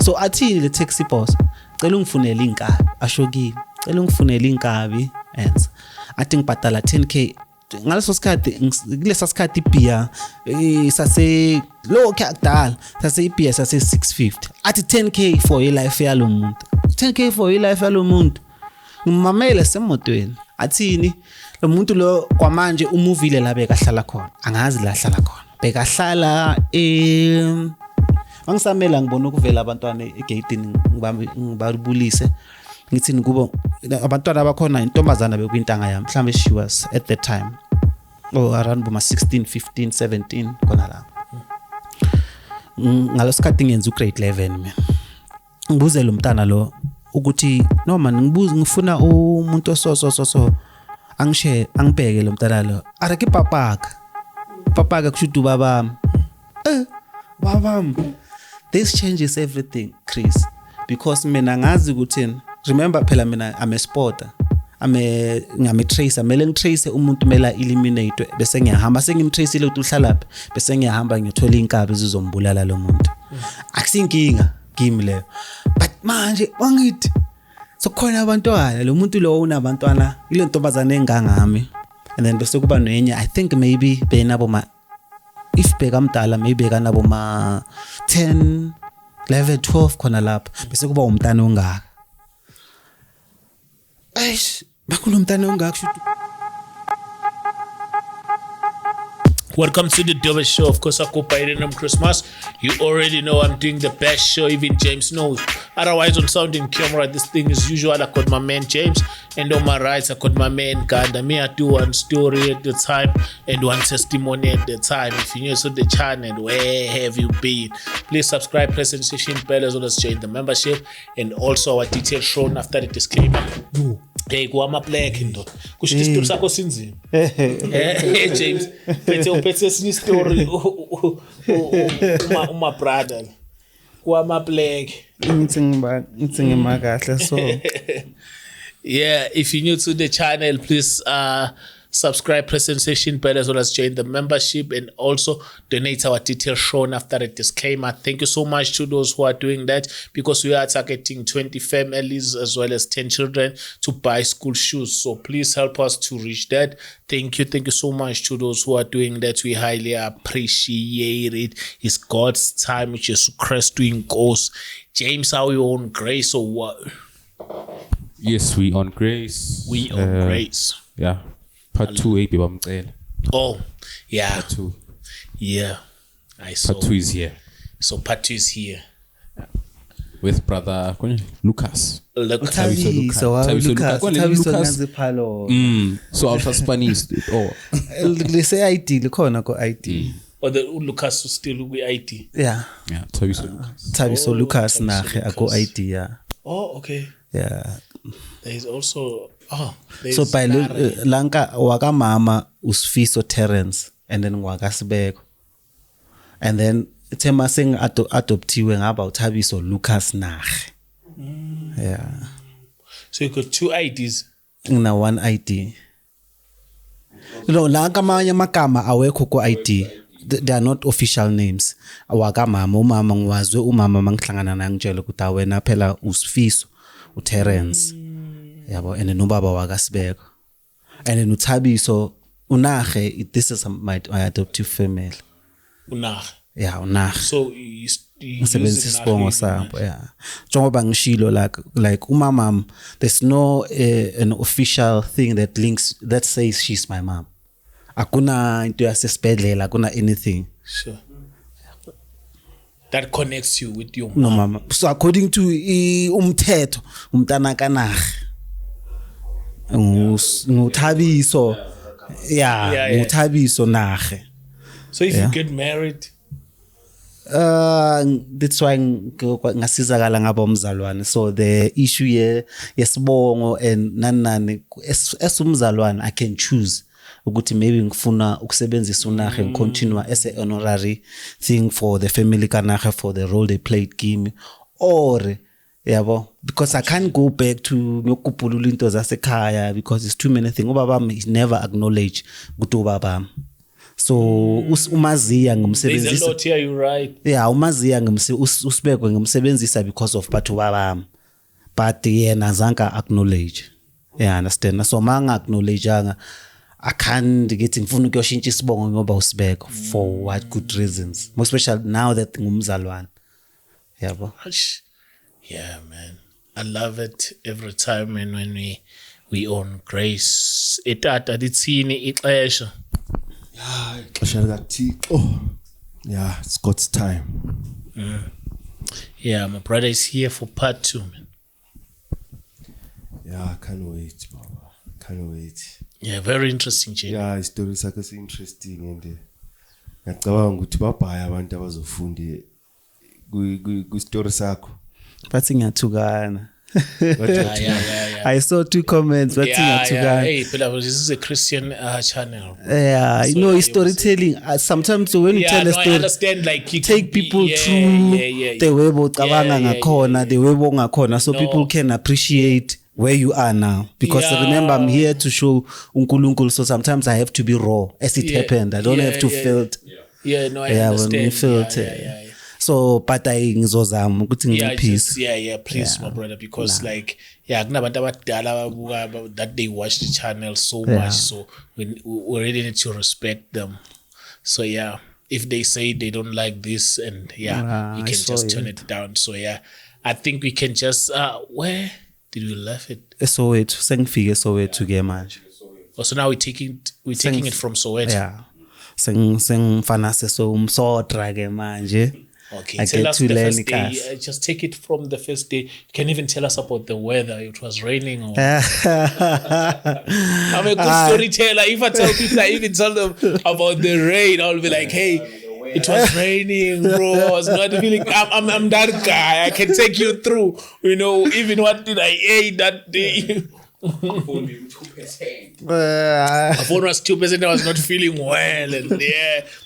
so athi le taxi boss cela ungifunele inkabi ashokile cela ungifunele inkabi enza athi ngibhadala 10k ngaleso sikhathi kulesa sikhathi ibhiya sase lo kudala sase ibhiya sase 650 athi 10k for ilife yalomuntu 10k for ilife yalomuntu ngimamele semotweni athini lo muntu lo kwamanje umuvile la bekahlala khona angazi la hlala khona bekahlala Angisamela ngibona ukuvela abantwana egate ngibabulise ngithini kubo abantwana abakhona intombazana bekuyintanga yami mhlambe she was at that time around boma 16 15 17 khona la ngalosikhathi ngenza ugrade 11 mina ngibuze lo mntana lo ukuthi no man ngifuna umuntu so angibheke lo mntana lo areke papaka kushudu babami babami. This changes everything, Chris, because mina ngazi ukuthi remember phela mina I'm a sporter. I'm a tracer. Mele ngitrace umuntu mela eliminate bese ngiyahamba sengimtrace ukuthi uhlalaphi bese ngiyahamba ngiyothola inkabi ezizombulala lo muntu. Akusinkinga kimi leyo. But manje wangithi so khona abantwana lo muntu lo unabantwana ile ntombazane engangami and then bese kuba nenye I think maybe benabo ma if bekamdala maybe kanabo ma 10 11 12 khona lapha bese kuba umntana ongaka eish bakunomntana ongaka shuthi. Welcome to the Dover Show. Of course, I go by the name Christmas. You already know I'm doing the best show, even James knows. Otherwise, on sound in camera, this thing is usual. I got my man James, and on my right, I got my man Ganda. Me, I do one story at the time and one testimony at the time. If you're new to the channel, where have you been? Please subscribe, press the notification bell as well as join the membership, and also our details shown after the disclaimer. Hey, kuama black ndo. Kusho isitori sakho sinzima. James, uphethe sinye story uma brother. Kuama black. Ngitsinga makahle so. Yeah, if you're new to the channel, please subscribe, press the notification bell as well as join the membership, and also donate our details shown after the disclaimer. Thank you so much to those who are doing that, because we are targeting 20 families as well as 10 children to buy school shoes. So please help us to reach that. Thank you so much to those who are doing that. We highly appreciate it. It's God's time, which is Christ doing goes. James, are we on grace or what? Yes, we on grace. We on grace. Yeah. Part 2 Oh, yeah. Part 2. Yeah. I saw. Part 2 is here. So part 2 is here. With brother Lucas. Lucas. So I'll Spanish. Oh. They say ID, likhona ko ID. Or the Lucas who still with ID. Yeah. Yeah, Lucas. Tabiso Lucas nahe ako ID, yeah. Oh, okay. Yeah. There is also so by Lanka waka mama Usfiso Terence and then Wakasbeko. And then Tema sing adoptiwe ngaba uThabiso Lucas nahe. Yeah. So you got 2 IDs. Na 1 ID. Lanka manya magama awekho ko ID. They are not official names. Waka mama umama ngiwazwe umama mangihlangana naye ngitshela ukuthi awena phela Usfiso uTerence. Yabo and then ubaba wakasibeko. And then uThabiso unahe, this is my adoptive family. Unahe. Yeah, unahe. So you ngisebenzisa isibongo sabo, yeah. Njengoba ngishilo like umama, there's no an official thing that says she's my mom. Akuna into yasesibhedlela, akuna anything. Sure. That connects you with your mom. No mama. So according to umthetho, umntana kanahe. Nguthabiso. Yeah, nguthabiso nahe. So if you get married, that's why ngasizakala ngaba umzalwane. So the issue yesibongo and nani esumzalwane I can choose ukuthi maybe ngifuna ukusebenzisa unahe ngicontinue as a honorary thing for the family kanahe for the role they played kimi, or yabo, because I can't go back to ngokupulula into zasekhaya because it's too many things. Ubaba is never acknowledge ukuthi ubaba. so umaziya There's a ngumsebenzisa lot here, you're right. yeah umaziya usibekwe ngumsebenzisa because of batho babami but yena zanka acknowledge yeah understand so manga acknowledge anga I can't get ngifuna ukuyoshintsha isibongo ngoba usibeko for what good reasons most especially now that ngumzalwane yabo Yeah, man. I love it every time when we on Grace. Itata litsini ixesha. Yeah, ixesha likaThixo. Yeah, it's God's time. Yeah, my brother is here for part 2, man. Yeah, I can't wait, Baba. Can't wait. Yeah, very interesting, Jay. Yeah, istory sakhe is interesting and ngiyacabanga ukuthi babhaya abantu abazofunda ku story sakho. bathi ngiyathukana Yeah. I saw 2 comments bathi ngiyathukana Hey, Phila, this is a Christian channel. yeah you So, know yeah, storytelling sometimes when you tell a I story understand. Like you take could be- people yeah, through yeah. the way bocabanga ngakhona the way bongakhona so No. people can appreciate where you are now because Yeah. remember I'm here to show uNkulunkulu so sometimes I have to be raw as it Yeah. happened I don't Yeah, have to yeah. feel it Yeah, no, I yeah when understand. you feel it Yeah. so but ngizozama ukuthi Yeah, ngipeace please, my brother, because like, kunabantu abadala ababuka that they watch the channel so Yeah. much, so we really need to respect them. So yeah, if they say they don't like this, and you I can saw just turn it. it down. So yeah, I think we can just where did we left it? Soweto sengifike Soweto ke manje Oh, so now we're taking it from Soweto. yeah sengifana seso umsodra ke manje Okay, I tell get us to the learn first day. cars. Just take it from the first day. You can even tell us about the weather. It was raining. Or I'm a good storyteller. If I tell people, I even tell them about the rain, I'll be like, hey, it was raining, bro. I was not feeling. I'm that guy. I can take you through. You know, even what did I eat that day? My phone was 2%. I was not feeling well, and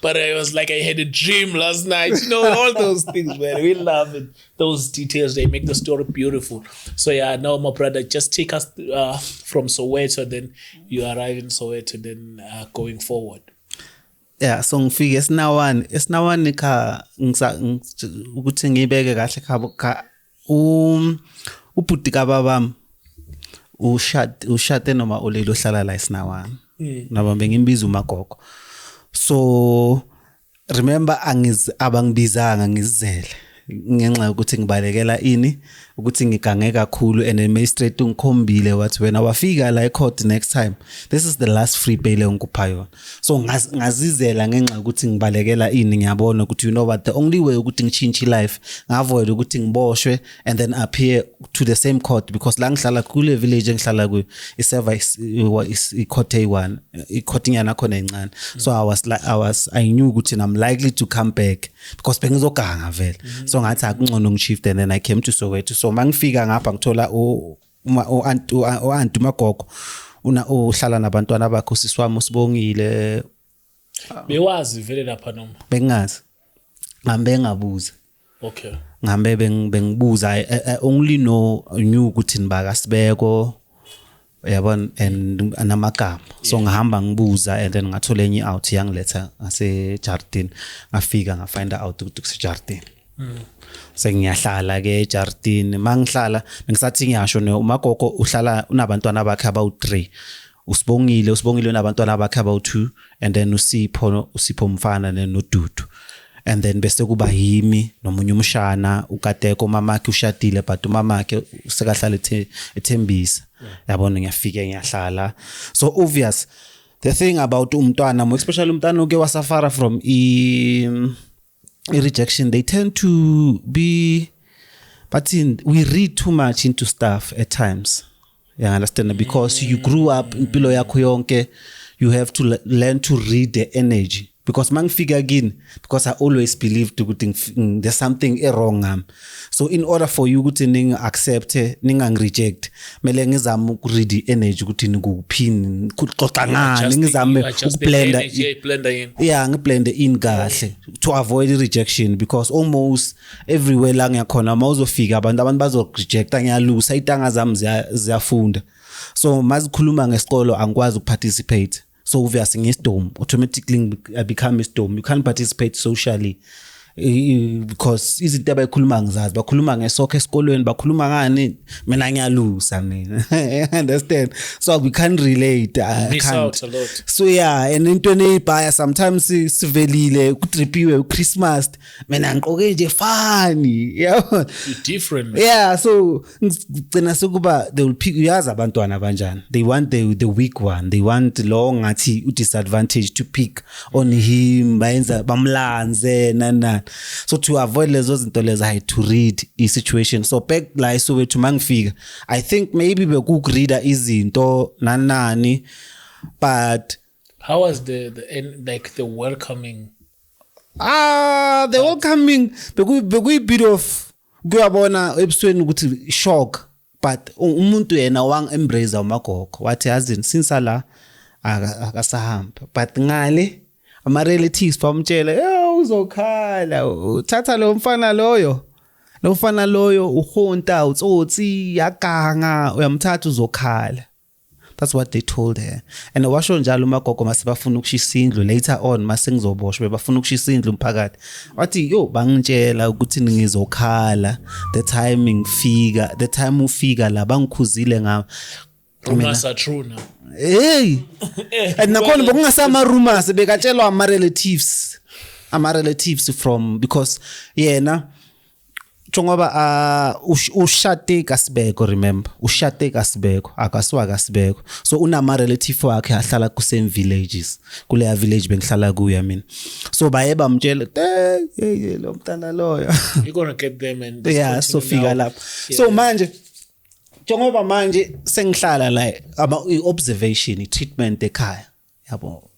but I was like I had a dream last night. You know, all those things, man. We love it. Those details, they make the story beautiful. So yeah, now my brother, just take us from Soweto, then you arrive in Soweto, then going forward. yeah so ngifike esinawan ka ukuthi ngibeke kahle kha ubhuti kababam ushate noma olelo hlala la esinawan nabambe ngimbiza uMagogo so remember abangibizanga ngizizele ngenxa ukuthi ngibalekela ini ukuthi ngigange kakhulu and administrator ungikhombile wathi wena wafika la ecourt next time this is the last free bail engikupha yona so ngazizela ngenxa ukuthi ngibalekela ini ngiyabona ukuthi you know what the only way ukuthi ngichange life ngavoid ukuthi ngiboshwe and then appear to the same court because la ngihlala kule village engihlala kuyo iservice icourt A1 icourt nyana khona encane so I knew ukuthi I'm likely to come back because bengizoganga vele so ngathi akungcono ngishift and then I came to Soweto so mangifika ngapha ngithola aunt uMagogo uhlala nabantwana bakho siswami usibongile Bewazi vele lapha noma. bengazi ngambe ngabuza Okay. ngambe bengibuza I only knew ukuthi nibaka Sibeko yabona and namagama so ngihamba ngibuza and then ngathola enye out yangiletha ngase Jardin ngafika ngafind out ukuthi kuse Jardin sengiyahlala ke Jardin mangihlala bengisathi ngiyasho uMagogo uhlala unabantwana bakhe abawu3 usibongile unabantwana bakhe abawu2 and then usipho mfana noDudu and then bese kuba yimi nomunye umshana ukateko mamakhe ushadile but umamakhe usekahlala eThembisa yabona ngiyafika ngiyahlala so obvious the thing about umntwana especially umntwana oke wasafara from rejection they tend to be but we read too much into stuff at times you understand because you grew up impilo yakho yonke you have to learn to read the energy because mangifika again because I always believed ukuthi there's something wrong so in order for you ukuthi ningi accept ningi reject mele ngizama ukuread energy ukuthi nikuphini kuxoxa ngani ngizame ukublenda yeah ngiblend in kahle to avoid rejection because almost everywhere la ngiyakhona mawuzofika abantu bazorejecta ngiyalusa itanga zami ziyafunda so mazikhuluma ngesikolo angikwazi ukuparticipate so obviously ngesidom automatically I become isidom. You can't participate socially because izinto abayikhuluma ngizazi bakhuluma ngesokho esikolweni bakhuluma ngani mina ngiyalusa mina understand so we can't relate Miss out a lot. so yeah and into nebhaya sometimes sivelile kutripiwe Christmas mina ngiqoke nje funny yeah You're different, man. yeah so ngicina sekuba they will pick uyazi abantwana abanjani they want the weak one they want lo ngathi u disadvantage to pick on him bayenza bamlanze nana so to avoid lezo zinto lezo I had to read I situation so back la so wethu mangifika I think maybe bekureada izinto nanani but How was the end, like the welcoming? the welcoming bekuyi bit of kuyabona ebusweni ukuthi shock but umuntu yena wang embrace umagogo wathi yazini since la akasahamba but ngale ama relatives bamtshela uzokhala uthatha lo mfana loyo uhonta utsotsi yakanga uyamthatha uzokhala. That's what they told her. And washo njalo umagogo mase bafuna ukushisa indlu later on mase ngizoboshwe bafuna ukushisa indlu umphakathi. Wathi yo bangitshela ukuthi ngizokhala the time ufika la bangikhuzile ngawo. Rumors are true now. Hey. And nakhona bokungasama rumors bekatshelwa ama relatives from because yena Chongoba ushate Kasbeko remember ushate Kasbeko akaswa Kasbeko so unama relative wakhe ahlala ku same villages kule village bengihlala kuyo mina so baye bamtshela lo mntana loyo You're gonna get them and yeah so fika lapho so manje Chongoba manje sengihlala la ama observation treatment ekhaya yabo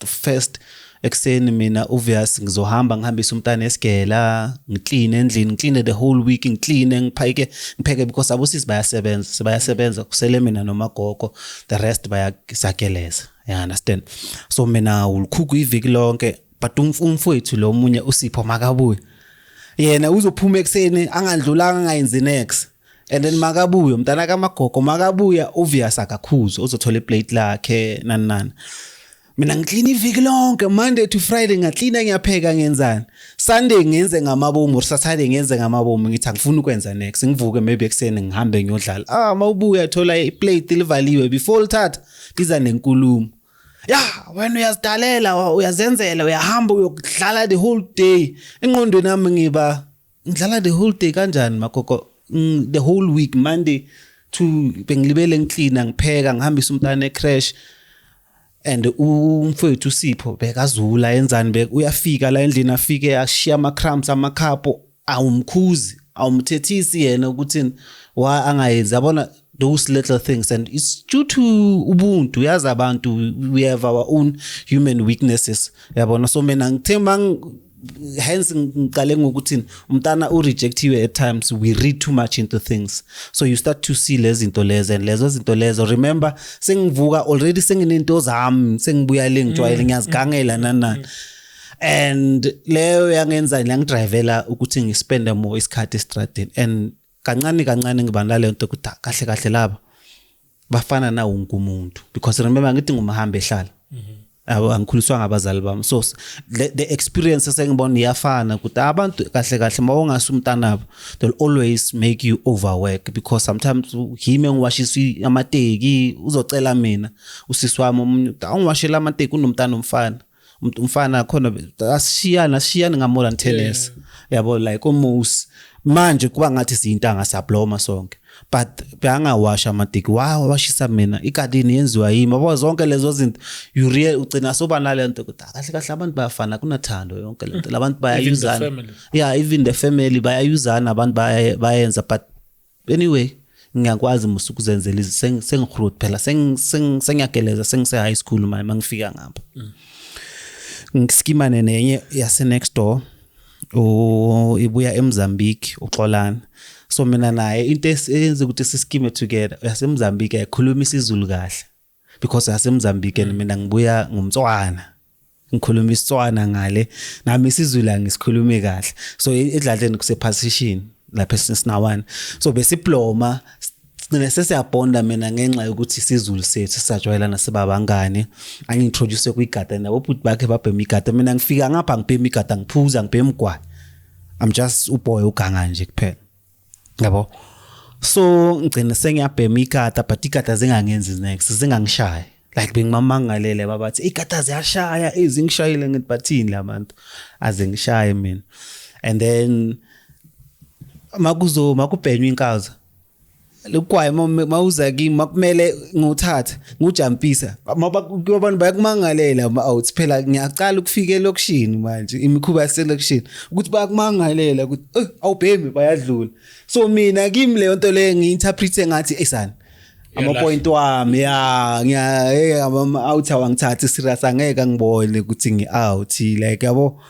first ekseni mina obvious ngizohamba ngihambisa umntana esigela ngiclean endlini ngiclean the whole week ngiclean ngipheke because abosisi bayasebenza kusele mina nomagogo the rest bayasakeleza you understand so mina ulikhukhu iviki lonke but umfowethu lo munye uSipho makabuye yena uzophuma ekseni angandlulanga ngayenzi next and then makabuye umntana kamagogo makabuya obvious akakhuzo uzothola iplate lakhe nani mina ngiclean iviki lonke Monday to Friday ngaclean ngiyapheka ngenzani Sunday ngenze ngamabomu Saturday ngenze ngamabomu ngithi angifuni ukwenza next ngivuke maybe ekseni ngihambe ngiyodlala mawubuya thola iplate livaliwe before uthatha liza nenkulumo wena uyazidalela uyazenzela uyahamba uyokudlala the whole day engqondweni nami ngidlala the whole day kanjani magogo the whole week Monday to bengilibele ngiclean ngipheka ngihambisa umntana ecrash and umfowethu uSipho bekazula yenzani uyafika la endlini afike ashiya ama crumbs amakhapo awumkhuzi awumthethisi yena ukuthi angayenza yabona those little things and it's due to ubuntu yazi abantu we have our own human weaknesses yabona so mina ngithemba hence ngiqale ngokuthi umntana urejectiwe at times we read too much into things so you start to see lezinto lezo and lezo lezo remember sengivuka already senginento zami sengibuya le ngijwayele ngiyazigangela nana and leyo yangenza ngiyangidrivela ukuthi ngispende more isikhathi estradini and kancane ngibana le nto ukuthi kahle laba bafana na wonke umuntu because remember ngithi ngumahamba ehlala angikhuliswa ngabazali bami so the experience sengibona iyafana ukuthi abantu kahle mawongasa umntanabo they'll always make you overwork because sometimes him engiwashisa amateki uzocela mina usisi wami umuntu angiwashela amateki unomntana umfana khona asishiyana ngamore than 10 years yabo like almost manje kuba ngathi siyintanga sabloma sonke but bangawasha amateki washisa mina igadini yenziwa yimi yabo zonke lezo zinto you real ugcina soba nalento ukuthi kahle abantu bayafana kunathando yonke lento labantu bayayuzana even the family bayayuzana abantu bayenza but anyway ngiyakwazi musuku zenzela izinto sengikhruthi phela sengiyageleza sengise high school mangifika ngapha ngiskimane nenye yase next door ibuya eMozambique uXolana so mina naye into eyenza ukuthi siskime together yaseMozambique ekhuluma isiZulu kahle because yaseMozambique mina ngibuya ngumtswana ngikhuluma isitswana ngale nami isiZulu angisikhulume kahle so edladleni kuse position lapha sinawana so besiploma Sicine sesiyabonda mina ngenxa yokuthi isizulu sethu sisajwayelana sibabangane angintroduce kwigada nabo futhi bakhe babhema igada mina ngifika ngapha ngibhema igada ngiphuza ngibhema igwayi I'm just uboy uganga nje kuphela yabo so ngicine sengiyabhema igada but igada zingangenzi next zingangishaya like bengimamangalele babathi igada ziyashaya ezingishayile ngithi bathini labantu azingishaye mina and then makubhenywa inkaza lokwaye mawuza kimi makumele nguthathe ngujampisa abantu bayakumangalela out phela ngiyacala ukufika elokushini manje imikhuba yaselokishini ukuthi bayakumangalela ukuthi awubhemi bayadlula so mina kimi leyo nto le ngiinterprete ngathi esana ama point wami ngiya out awangithatha serious angeke ngibone ukuthi ngi out like yabo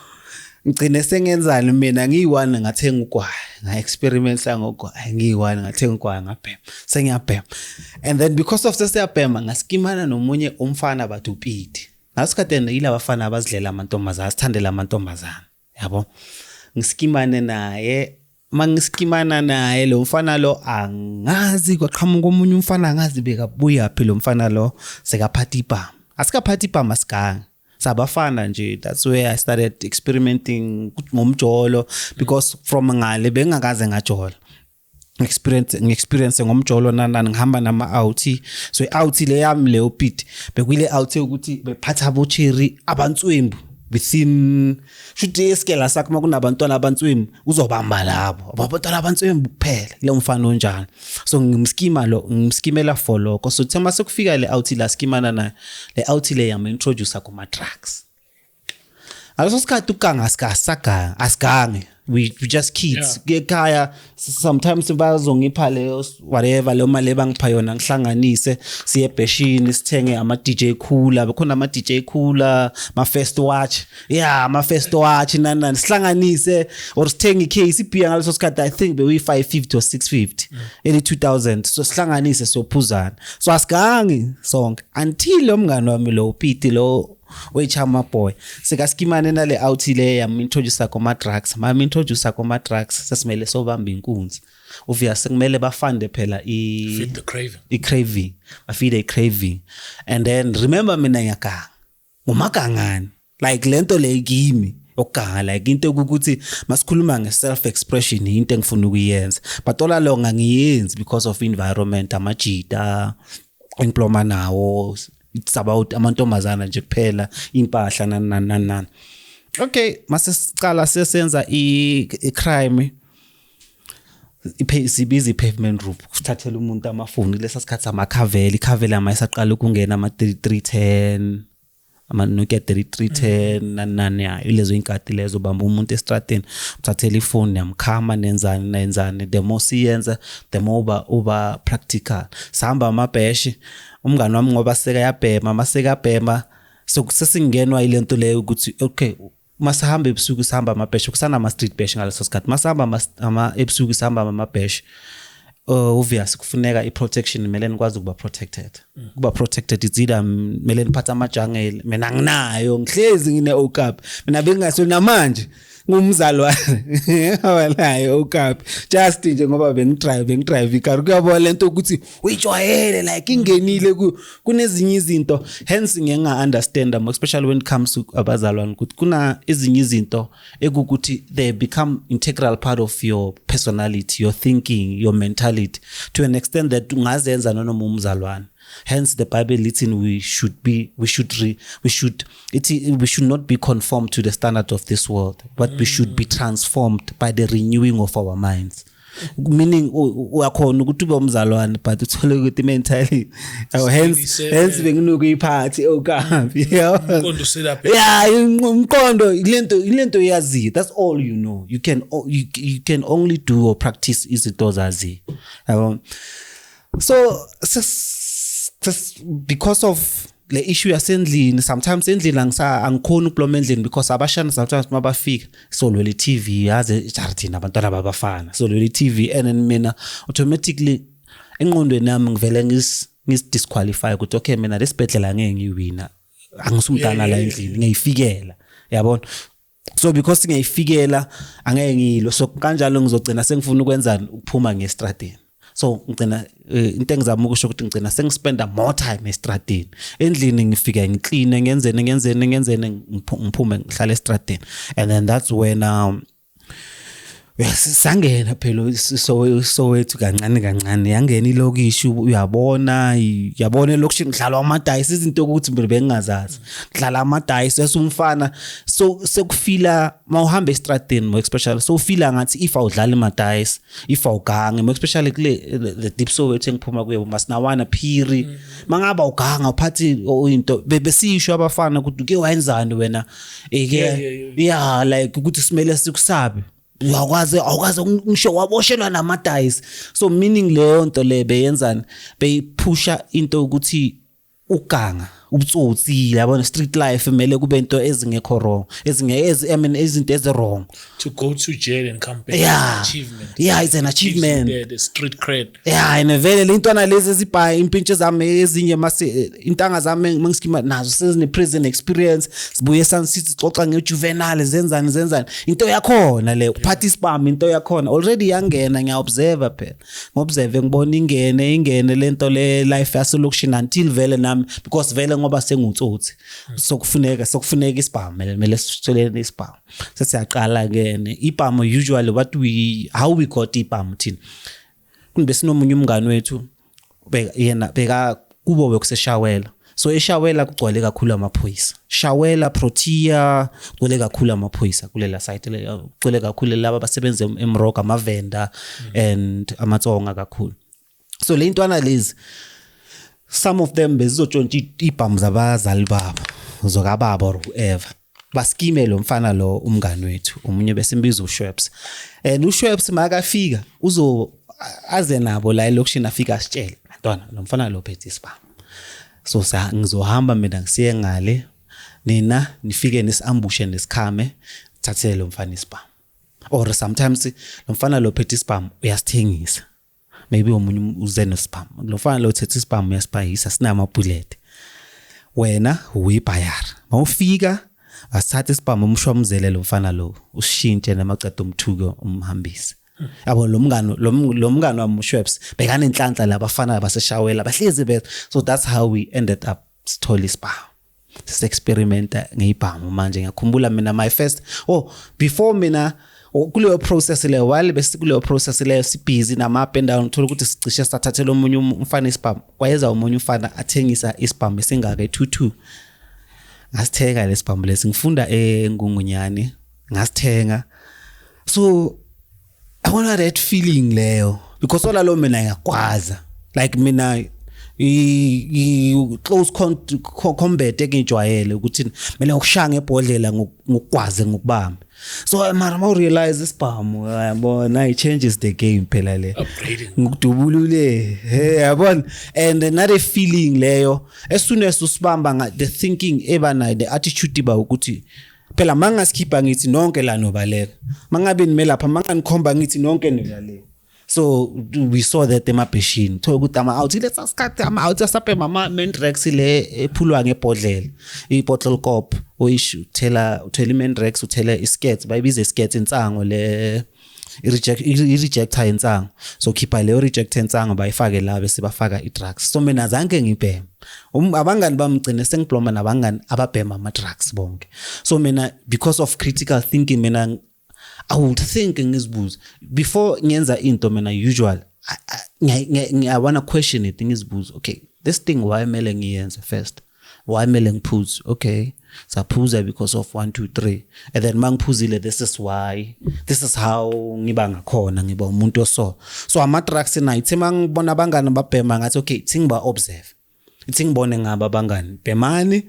ngicine sengenzani mina ngiyiwana ngathenga ugwayi nga-experiment ngogwayi ngiyiwana ngathenga ugwayi ngabhema sengiyabhema and then because of sesiyabhema ngasikimana nomunye umfana bathi uPete ngasikade yilaba bafana abazidlela amantombazana sithandela amantombazana yabo ngisikimane naye mangisikimana naye lo mfana lo angazi kwaqhamuka omunye umfana angazi bekabuya phi lo mfana lo sekaphatha ibhama asikaphatha ibhama siganga sabafana nje that's where I started experimenting ngomjolo because from ngale bengakaze ngajola experience ngomjolo nanani ngihamba nama out so out le yami le opit bekuyile out ukuthi bephatha bocherry abantswembu within should iskela sakho makunabantwana abantswembu uzobamba labo abantwana abantswembu kuphela le mfana onjani so ngimskimela for lokho so thema sekufika le out la skimana na le out le yami introduce kuma drugs aloso sikhathi ukanga asikasaga asigange we just kids ekhaya sometimes bazongipha le whatever le mali bangipha yona ngihlanganise siye ebheshini sithenge ama DJ cooler bekhona ama DJ cooler ma first watch ma first watch nani sihlanganise or sithenge case ibhiya ngaleso sikhathi I think be we 550 or 650 early 2000 so sihlanganise sophuzana so asigange sonke until lo mngani wami lo Pete lo wechama boy sikaskimane nale out le yamintroduce kuma drugs introduce kuma drugs sesimele sobamba inkunzi obvious kumele bafande phela feed the craving bafeed a craving and then remember mina ngiyaganga umakangani like lento le kimi okuganga like into ukuthi masikhuluma nge-self expression into engifuna ukuyenza but all along angiyenzi because of environment amajita imploma nawo it's about amantombazana nje kuphela impahla nani okay mase sicala sesenza i-crime sibizi pavement group sithathela umuntu amafoni lesa sikhathi amakhaveli ikhaveli amayisaqala ukungena ama 3310 ama Nokia 3310 nani ilezo inkati lezo bamba umuntu estrateni uthathela ifoni yamkhama nenzani the more siyenza the more uba practical sihamba amabheshi umngani wami ngoba sekayabhema masekabhema sokusesingenwa ilento leyo ukuthi okay masahamba ebusuku sihamba amabheshi kusana ama street bash ngaleso sikhathi masahamba ebusuku sihamba amabheshi obvious kufuneka iprotection kumele nikwazi ukuba protected kuba protected izida kumele niphatha amajangele mina nginayo ngihlezi ngine okap mina bengaso namanje ngumzalwane awalayo okap just nje ngoba bengidrive icar kuyabona lento ukuthi uyijwayele like ingenile kunezinye izinto hence ngenga understand especially when it comes to abazalwane ukuthi kuna ezinye izinto ekukuthi they become integral part of your personality your thinking your mentality to an extent that ungazenza noma umzalwane. Hence the Bible written we should not be conformed to the standard of this world, but we should be transformed by the renewing of our minds. Meaning uyakhona ukuthi ube umzalwane but uthole ukuthi mentally hence benginokuyiphathi okapi umqondo selapha umqondo ilento yazi. That's all you know. You can only do or practice izinto zazi. So just because of the issue yasendlini, sometimes endlini angikhona ukuploma endlini because abashana sometimes mabafika solwele TV yaze ijardini abantwana babafana solwele TV and then mina automatically engqondweni yami ngivele disqualify ukuthi okay mina lesibhedlela ngeke ngiwina angisumntana la endlini ngiyifikela yabona. So because ngiyifikela angeke ngilo so kanjalo ngizogcina sengifuna ukwenza ukuphuma ngeestradeni. so ngicina into engizama ukusho ukuthi ngicina sengispenda more time estradini endlini ngifika ngiclean ngenzeni ngiphume ngihlala estradini and then that's when sangena phela so wethu kancane yangena ilokishi uyabona elokishi ngidlala amadayisi izinto ukuthi bengingazazi ngidlala amadayisi esumfana so sekufila mawuhamba estradini especially so ufila ngathi if awudlala amadayisi if awugange especially the deep Soweto engiphuma kuye Masinawana Phiri mangaba uganga uphathi into besisho abafana ukuthi ke wayenzani wena yeah like ukuthi simele sikusabe awukwazi ngisho waboshelwa namadayisi so meaning leyo nto le beyenzani beyiphusha into ukuthi uganga ubutsotsi yabona street life kumele kube into ezingekho wrong izinto wrong to go to jail and come back achievement it's an achievement the street cred and vele le intwana lezi ezibhaye impintshi zami ezinye mase intanga zami mangiskima nazo sezine prison experience sibuye Sun City xoxa ngejuvenile zenzani into yakhona le uphathi spam into yakhona already yangena ngiyaobserve phela ngobserve ngibona ingene lento le life yasolokishini until vele nami because vele ngoba sengutsotsi sokufuneka ispam mele sitholene ispam sesiyaqala again ipam usually how we got ipam thina kunbe sinomunye umngane wethu beka kubo bekuseshawela so eshawela kugcwele kakhulu amaphoyisa shawela Protea kugcwele kakhulu amaphoyisa kulela site le kugcwele kakhulu laba abasebenza eMroka amavenda and amatsonga kakhulu so le intwana lezi some of them bezizotshontsha ibhamu zabazali babo zokababa or whoever baskime lo mfana lo umngane wethu umunye besimbiza uShweps and uShweps makafika aze nabo la elokushini afika asitshele ntwana lo mfana lo phethe isibhamu so ngizohamba mina ngisiye ngale nina nifike nesiambushe nesikhame thathele lo mfana isibhamu or sometimes lo mfana lo phethe isibhamu uyasithengisa maybe umunye uze nospam lo mfana lo thethe ispam uyasipayisa sinama bullet wena uyibhayara mawufika asithatha ispam umshwamzele lo mfana lo ushintshe namacado umthuko umhambisi yabo lo mngane wamshweps bekane inhlanhla labafana baseshawela bahlezi so that's how we ended up sithola ispam experimenta ngeibhamu manje ngiyakhumbula mina my first before mina kuleyo process leyo while besikuleyo process leyo sibhizi nama up and down uthola ukuthi sicishe sathathela umunye umfana ispam kwayeza umunye umfana athengisa ispam esingaka 22 ngasithenga lespam lesi ngifunda eNgungunyane ngasithenga so I want that feeling leyo because all alone mina ngiyakwaza like mina close combat engijwayele ukuthi mina ukushanga ebhodlela ngokwazi ngokubamba so mara realize isibhamu yabona it changes the game phela le ngidubulule yabona and another feeling leyo as soon as usibamba the thinking ebana the attitude ba ukuthi phela mangasikhipa ngithi nonke la nobaleka mangabe nimela lapha manganikhomba ngithi nonke nilaleka so we saw that emabheshini thola ukuthi ama-out let's asikhathe ama-out asaphe mama-Menrex le ephulwa ngebhodlela i-bottle cop uthela i-Menrex uthela iskets bayibiza iskets insango le i-rejector insango so khipha leyo rejector insango bayifake la bese bafaka i-drugs so mina zange ngibhema abangani bamgcine sengibloma nabangani ababhema ama-drugs bonke so mina because of critical thinking mina I would think ngizibuza before ngiyenza into mina usual I want to question it ngizibuza okay this thing why mele ngiyenze first why mele ngiphuze okay saphuza because of 1 2 3 and then mangiphuzile this is why this is how ngiba ngakhona ngiba umuntu oso so ama drugs na ithe mangibona abangani babhema ngathi okay thingiba observe ithi ngibone ngaba abangani bhemani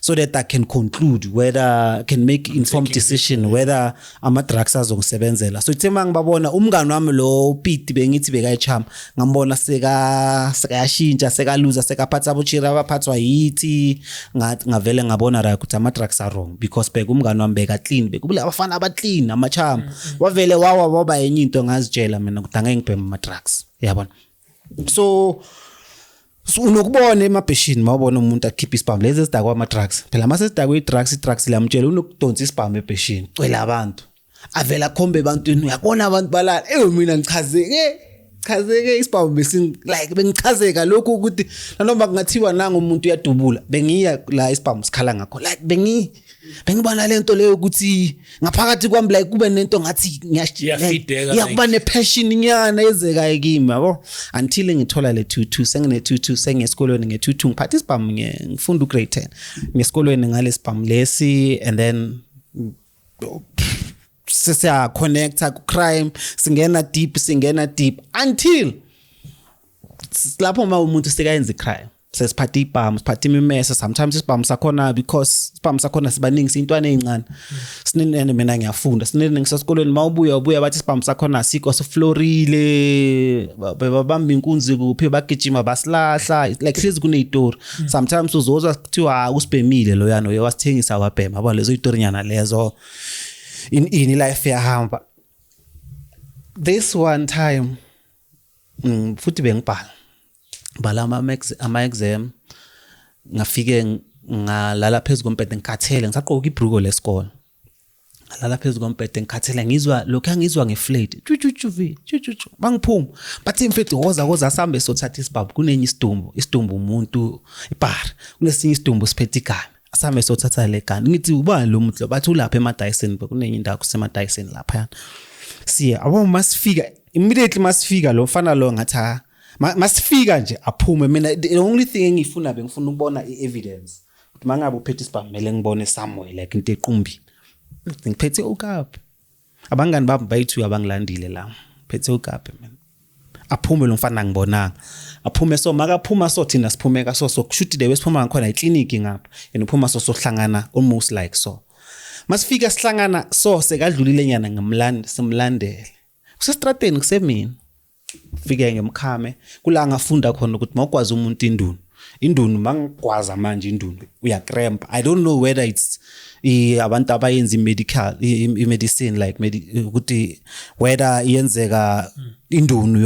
so that I can conclude whether I can make informed decision whether ama drugs azongisebenzela so ithe mangibabona umngani wami lo Pete bengithi bekayichama ngambona sekayashintsha sekaluza sekaphatha abochira abaphathwa yithi ngathi ngavele ngabona ra ukuthi ama drugs are wrong because beka umngani wami beka clean bekubule abafana aba clean amachama wavele waba enye into ngazitshela mina ukuthi angeke ngibhema ama drugs yabona so unokubona emabheshini mawubona umuntu akhipha isibhamu lezi ezidakwa ama drugs phela mase sidakwe i-drugs liyamtshela unokudonsa isibhamu ebheshini cwela abantu avela khombe ebantwini uyabona abantu balala mina ngichazeke chazeke isibhamu like bengichazeka lokho ukuthi noma kungathiwa nanga umuntu uyadubula bengiya la isibhamu sikhala ngakho like bengibona lento leyo ukuthi ngaphakathi kwami like kube nento ngathi ngiyakuba nepassion inyana ezekayo kimi yabo until ngithola le 22 sengine 22 sengesikolweni nge22 ngiphatha isibhamu ngifunda ugrade 10 ngesikolweni ngalesibhamu lesi and then siya connecta ku crime singena deep until lapho umuntu sekayenza icrime sesiphatha ibhamu siphatha imimese sometimes isibhamu sakhona because isibhamu sakhona sibaningi sintwana ezincane sinene mina ngiyafunda sinene ngisesikolweni mawubuya bathi isibhamu sakhona asikho siflorile babamba inkunzi kuphi bagijima basilahla like hlezi kunezitori sometimes uzozwa kuthiwa usibhemile lo yana uyawasithengisa kwabhema yabo lezo izitori nyana lezo in life yahamba this one time futhi bengibhala ama exam ngafike ngalala phezulu kompete ngikhathele ngisaqoka ibruko lesikole ngalala phezulu kompete ngikhathele ngizwa lokho angizwa ngeflate chuchu bangiphuma bathi mfethu woza sambe sothatha isibhabu kunenye isidumbu umuntu ibar kunesinye isidumbu siphethe igama asame sothatha le gani ngithi ubani lo muntu bathi ulapha eMadison kunenye indawo kuseMadison lapha siya abo masifika immediately masifika lo mfana lo ngathi masifika nje aphume mina the only thing engifuna bengifuna ukubona i-evidence ukuthi mangabe uphethe isibhamu mele ngibone somewhere like into equmbi ngiphethe ukaphi abangani bami bayithu abangilandile la phethe ukaphi mina aphume lo mfana ngibonanga aphume so makaphuma so thina siphumeka so kushuthi dewe siphuma ngakhona eclinic ngapha and uphuma so sohlangana almost like so masifika sihlangana so sekadlulile nyana ngimlanda simlandele kusestrateni kusemini fike ngemkhame kula ngafunda khona ukuthi mawukwazi umuntu indunu mangikwaza manje indunu uya cramp I don't know whether it's abantu abayenza medicine like ukuthi whether iyenzeka indunu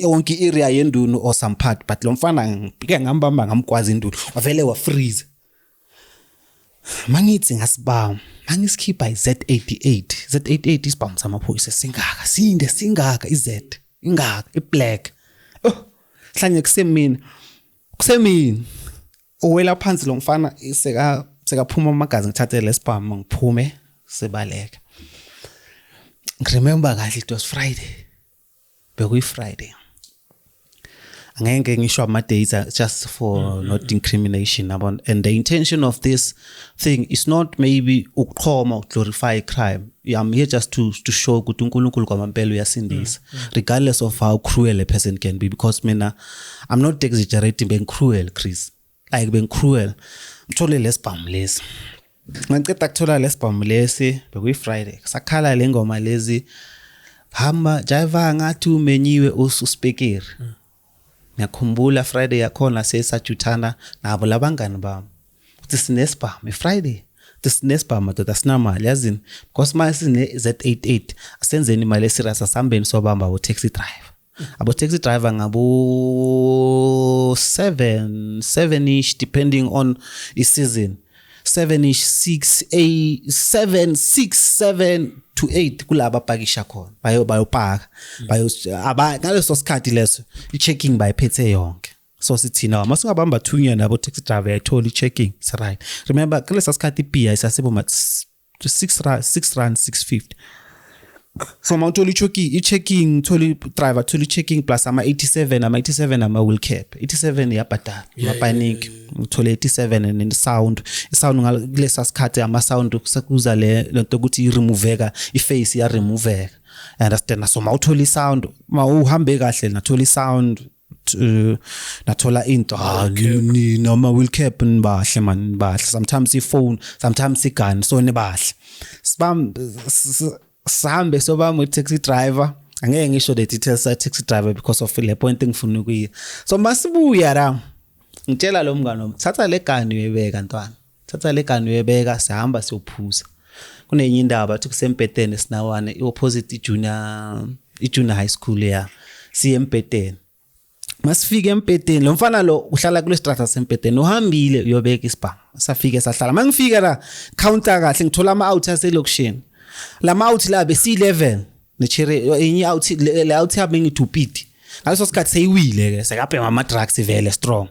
yonke area yendunu or some part but lo mfana ngipike ngambamba ngamkwazi indunu wavele wa freeze mangithi ngasibamba mangisikhipha Z88 isibhamu samaphoyisa singaka iZ ingaka iblack hlanye kusemini owela phansi lo mfana sekaphuma amagazi ngithathe lesibhamu ngiphume sebaleka ngiremember kahle it was Friday Friday angeke ngisho ama dates just for not incrimination about and the intention of this thing is not maybe ukuqhoma glorify crime I'm here just to show ukuthi uNkulunkulu kwamampela uyasindisa regardless of how cruel a person can be because mina I'm not exaggerating being cruel Chris like being cruel ngithole lesibhamu lesi ngiceda ukuthola lesibhamu lesi Friday sakhala lengoma lezi hamba jiva ngathi umenyiwe ususpekeri ngiyakhumbula Friday yakhona sesajuthana nabo labangani bami uthi sinesibhamu Friday sinesibhamu madoda sinamali yazini because manje sine Z88 asenzeni imali esirious asambeni sobamba abo taxi driver ngabo 7ish depending on the season 7ish 7 to 8 kulaba pakisha khona bayopaka ngaleso sikhathi leso i-checking bayiphethe yonke so sithina masingabamba thunya nabo taxi driver yayithola i-checking it's right remember kulesa sikhathi iPI sasebo ma 6 rand 650 so mawuthola i-checking tholi driver tholi checking plus ama 87 ama wheel cap 87 yabhadala mapaniki ngithola 87 and sound ngalesa sikhathi ama sound kuza lento ukuthi i-removeka i-face ya removeka understand so mawuthola i-sound mawuhambe kahle nathola i-sound nathola into noma wheel cap nibahle man bahle sometimes iphone sometimes igun so nibahle sihambe sobami taxi driver angeke ngisho the details sa taxi driver because of le point engifuna ukuyiya so masibuya la ngitshela lo mngane thatha le gani uyebeka ntwana thatha le gani uyebeka sihamba siyophuza kunenye indaba athi kusempetene sinawane iopposite junior high school ya siyempetene masifike empeteni lo mfana lo uhlala kule strata sempeteni uhambile uyobeka isibhamu safike sahlala mangifika la counter kahle ngithola ama out aselokushini la out la besi 11 nechere enye out le out yabe ngithupiti ngaleso sikhathi seyiwile ke sekabhema ama drugs vele strong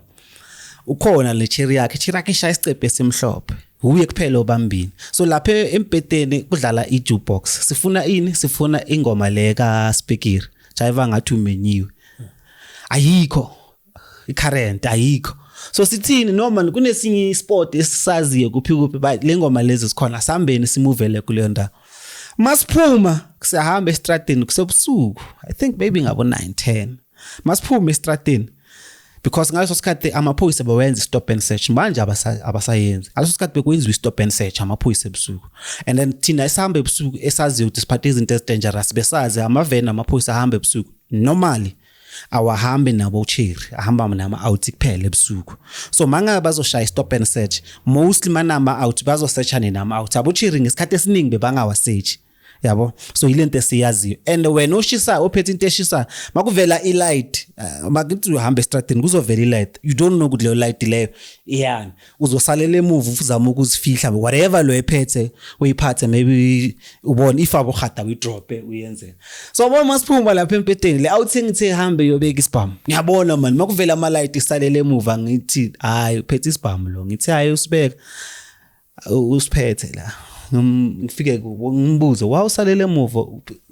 ukhona le cherry yakhe ishaya isicephe esimhlophe uye kuphela obambini so lapha empeteni kudlala i-jukebox sifuna ingoma le ka Spikiri jayiva ngathi umenyiwe ayikho i-current ayikho so sithini noma kunesinye isport esisaziyo kuphi le ngoma lezi sikhona sambeni simuvele kuleyo ndawo masiphuma kusahamba estradini kusebusuku I think maybe ngabo 9:10 masiphuma estradini because ngaleso sikhathi amaphoyisa bawenza stop and search manje abasayenzi ngaleso sikhathi bekwenziwa stop and search amaphoyisa ebusuku and then thina esihamba ebusuku esaziyo ukuthi siphathe izinto ezidangerous besazi amaveni amaphoyisa ahamba ebusuku normally awahambe nabo cherry ahamba nama out kuphela ebusuku so manga bazoshaya stop and search mostly manama out bazosearchane nama out abo cherry ngesikhathi esiningi bebangawa search yabo so ilento esiyaziyo and when ushisa ophethe into eshisa makuvela ilight makuthi uhamba estradini kuzovela ilight you don't know ukuthi le light leyo iyani uzosalela emuva ufuzama ukuzifihla whatever lo ephethe uyiphathe maybe ubone if abo khada uyidrop uyenze so uma masiphuma lapha empeteni le outing ithi hambe yobeka isibhamu ngiyabona man makuvela ama light isalele emuva ngithi hayi uphethe isibhamu lo ngithi hayi usibeka usiphethe la ngifike kubo ngibuze wawusalele emuva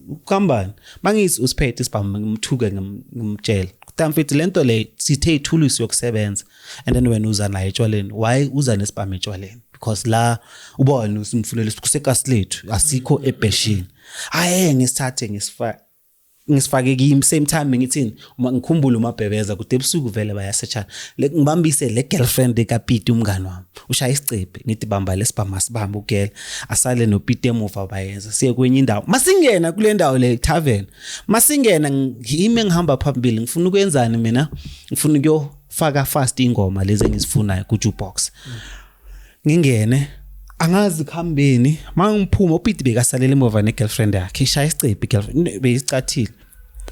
ukambani mangithi usiphethe isibhamu ngimthuke ngimtshela mfethu lento le sithe ithulusi yokusebenza and then when uza nayo etshwaleni why uza nesibhamu etshwaleni because la ubona usimfulele kusekasi lethu asikho ebheshini haye ngisithathe ngisifake kimi same time ngithini uma ngikhumbula umabhebeza kude ebusuku vele bayasearchana ngibambise le girlfriend kaPete umngani wami ushaya isicephe ngithi bamba lesibhamu asibamba ugela asale noPete emuva bayenza siye kwenye indawo masingena kule ndawo le tavern masingena yimi ngihamba phambili ngifuna ukwenzani mina ngifuna ukuyofaka fast ingoma lezi engisifunayo ku jukebox ngingene angazi khambeni mangiphuma uPete bekasalela emuva negirlfriend yakhe ishaya isicephe girlfriend beyicathile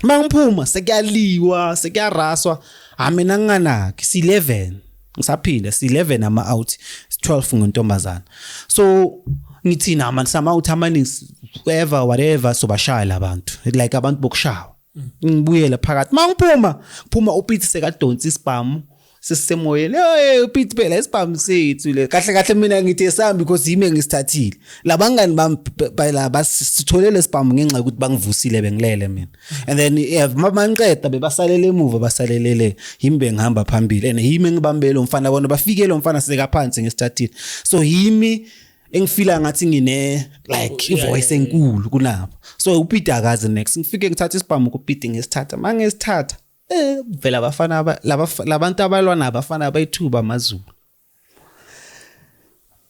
mangiphuma sekuyaliwa sekuyaraswa mina nganakho si11 ngisaphinda si11 ama out 12 ngontombazana so ngithina manje sama out amaningi whatever so bashaya labantu like abantu bokushawa ngibuyela phakathi mangiphuma uPete sekadonsa isibhamu sisemoyeni uPete phela isibhamu sethu le kahle mina ngithi esambi because yimi ngisithathile labangani bami laba sitholele isibhamu ngenxa ukuthi bangivusile bengilele mina and then mangiqeda bebasalele emuva basalelele yimi bengihamba phambili and yimi ngibambele umfana bona bafike lo mfana sekaphansi ngisithathile so yimi engifila ngathi ngine like ivoice enkulu kunabo so uPete akaze next ngifike ngithatha isibhamu kuPete ngisithatha mangesithatha vela abafana labantu abalwana abafana abayithuba amazulu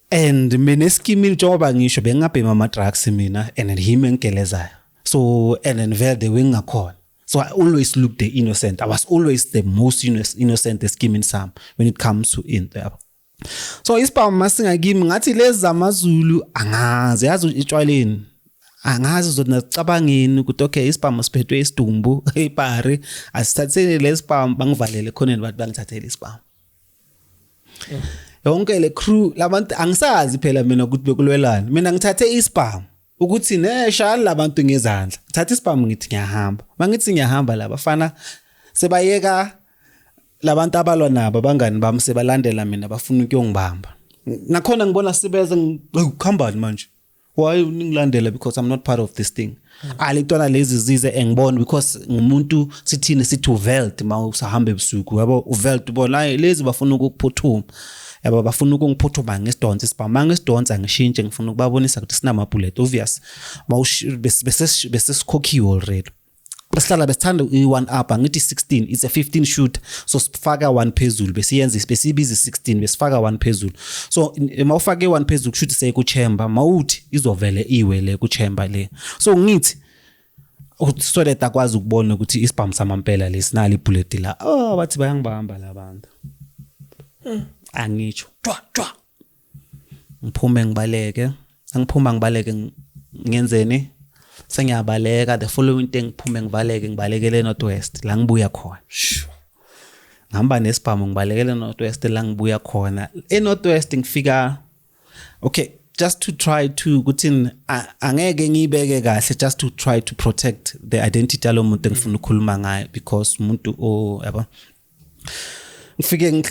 and mina eskimini njengoba ngisho bengingabhema ama drugs mina and him engigelezayo so and then vele the wing ngakhona so I always look the innocent I was always the most innocent eskimini sam when it comes to into yabo so isibhamu masingakimi ngathi lezi zamazulu angazi yazi etshwaleni angazi uzonacabangeni ukuthi okay isibhamu siphethwe isidumbu ePari asithathele lesibhamu bangivalele khoneni bathi bangithathele isibhamu yonke le crew labantu angisazi phela mina ukuthi bekulwelana mina ngithathe isibhamu ukuthi neshaya labantu ngezandla ngithatha isibhamu ngithi ngiyahamba mangithi ngiyahamba la bafana sebayeka labantu abalwa nabo bangani bami sebalandela mina bafuna ukuyongibamba nakhona ngibona sibeza ngikhambani manje why ungilandela because I'm not part of this thing alitona lezi zize engibona because ngumuntu sithini sithi uvelt mawusahamba ebusuku yabo uvelt ubona lezi bafuna ukuphuthuma yabo bafuna ukungiphuthuma ngesidonsa isibhamu mangesidonsa ngishintshe ngifuna ukubabonisa ukuthi sinama bullet obvious bese sikhokhiwe already besihlala besithanda i1 up angithi 16 it's a 15 shoot so sifaka 1 phezulu besiyenza besibiza 16 besifaka 1 phezulu so mawufake 1 phezulu kushuthi seku chamber mawuthi izovele iwele ku chamber le so ngithi so that akwazi ukubona ukuthi isibhamu samampela lesinali ibullet la bathi bayangibamba labantu angitsho twa ngiphuma ngibaleke ngenzeni sengiyabaleka the following day ngiphume ngibalekele Northwest la ngibuya khona ngihamba nesibhamu ngibalekele Northwest la ngibuya khona eNorthwest ngifika okay just to try to kuthini angeke ngibeke kahle just to try to protect the identity yalomuntu engifuna ukukhuluma ngayo because umuntu yabo ngifike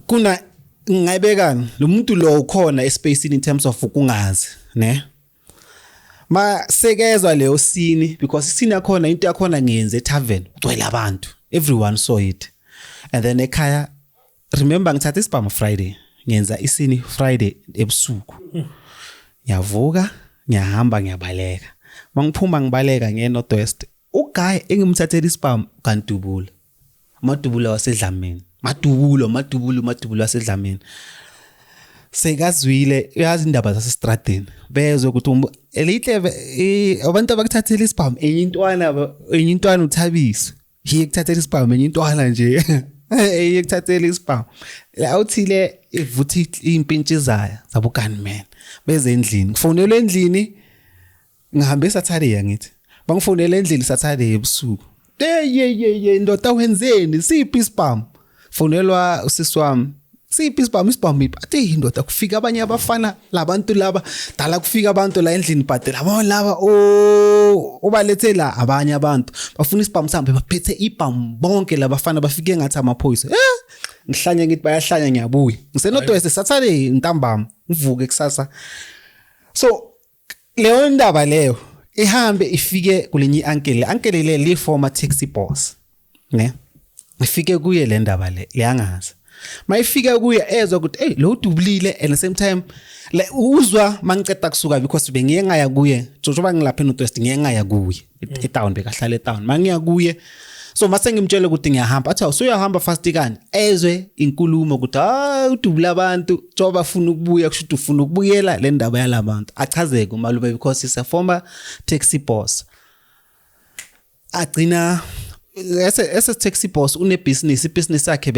kuna ngayibekani lo muntu lo ukhona espace in terms of ukungazi ne ma sekezwa leyo scene because scene yakhona into yakhona ngiyenze tavern ugcwele abantu everyone saw it and then ekhaya remember ngithatha isibhamu Friday ngenza isini Friday ebusuku ngiyavuka ngiyahamba ngiyabaleka mangiphuma ngibaleka ngeNorthwest uguy engimthathela isibhamu kaNdubula Madubula wasedlamini Madubula wasedlamini sekazwile yazi indaba zasestradini bezwe ukuthi elihle abantu abakuthathela isibhamu enye intwana uThabiso hiye kuthathela isibhamu enye intwana nje eye kuthathela isibhamu la uthile ivuthi impintshi zayo zabo gunman beze endlini ngifonela endlini ngihambe Saturday ngithi bangifonela endlini Saturday ebusuku ye ndoda wenzeni siphi isibhamu fonelwa usisi wami siphi isibhamu iphathe indoda kufika abanye abafana labantu laba dala kufika abantu la endlini but laba obalethela abanye abantu bafuna isibhamu sambe baphethe ibhamu bonke labafana bafike ngathi amaphoyisa ngihlanye ngithi bayahlanya ngiyabuya ngisenodwese Saturday ntambama uvuke kusasa so leyo ndaba leyo ihambe ifike kulenye uncle le former taxi boss ne ifike kuye le ndaba le yangazi mayifika kuye ezwa ukuthi lo dubulile and at the same time le uzwa mangiceda kusuka because bengiye ngaya kuye jojoba ngilapha eNorthwest ngiye ngaya kuye etown bekahlala etown mangiya kuye so mase ngimtshela ukuthi ngiyahamba athi usuyahamba fast kani ezwe inkulumo ukuthi udubula abantu joba bafuna ukubuya kushuthi ufuna ukubuyela le ndaba yalabantu achazeke umalume because he's a former taxi boss agcina ese taxi boss ibusiness yakhe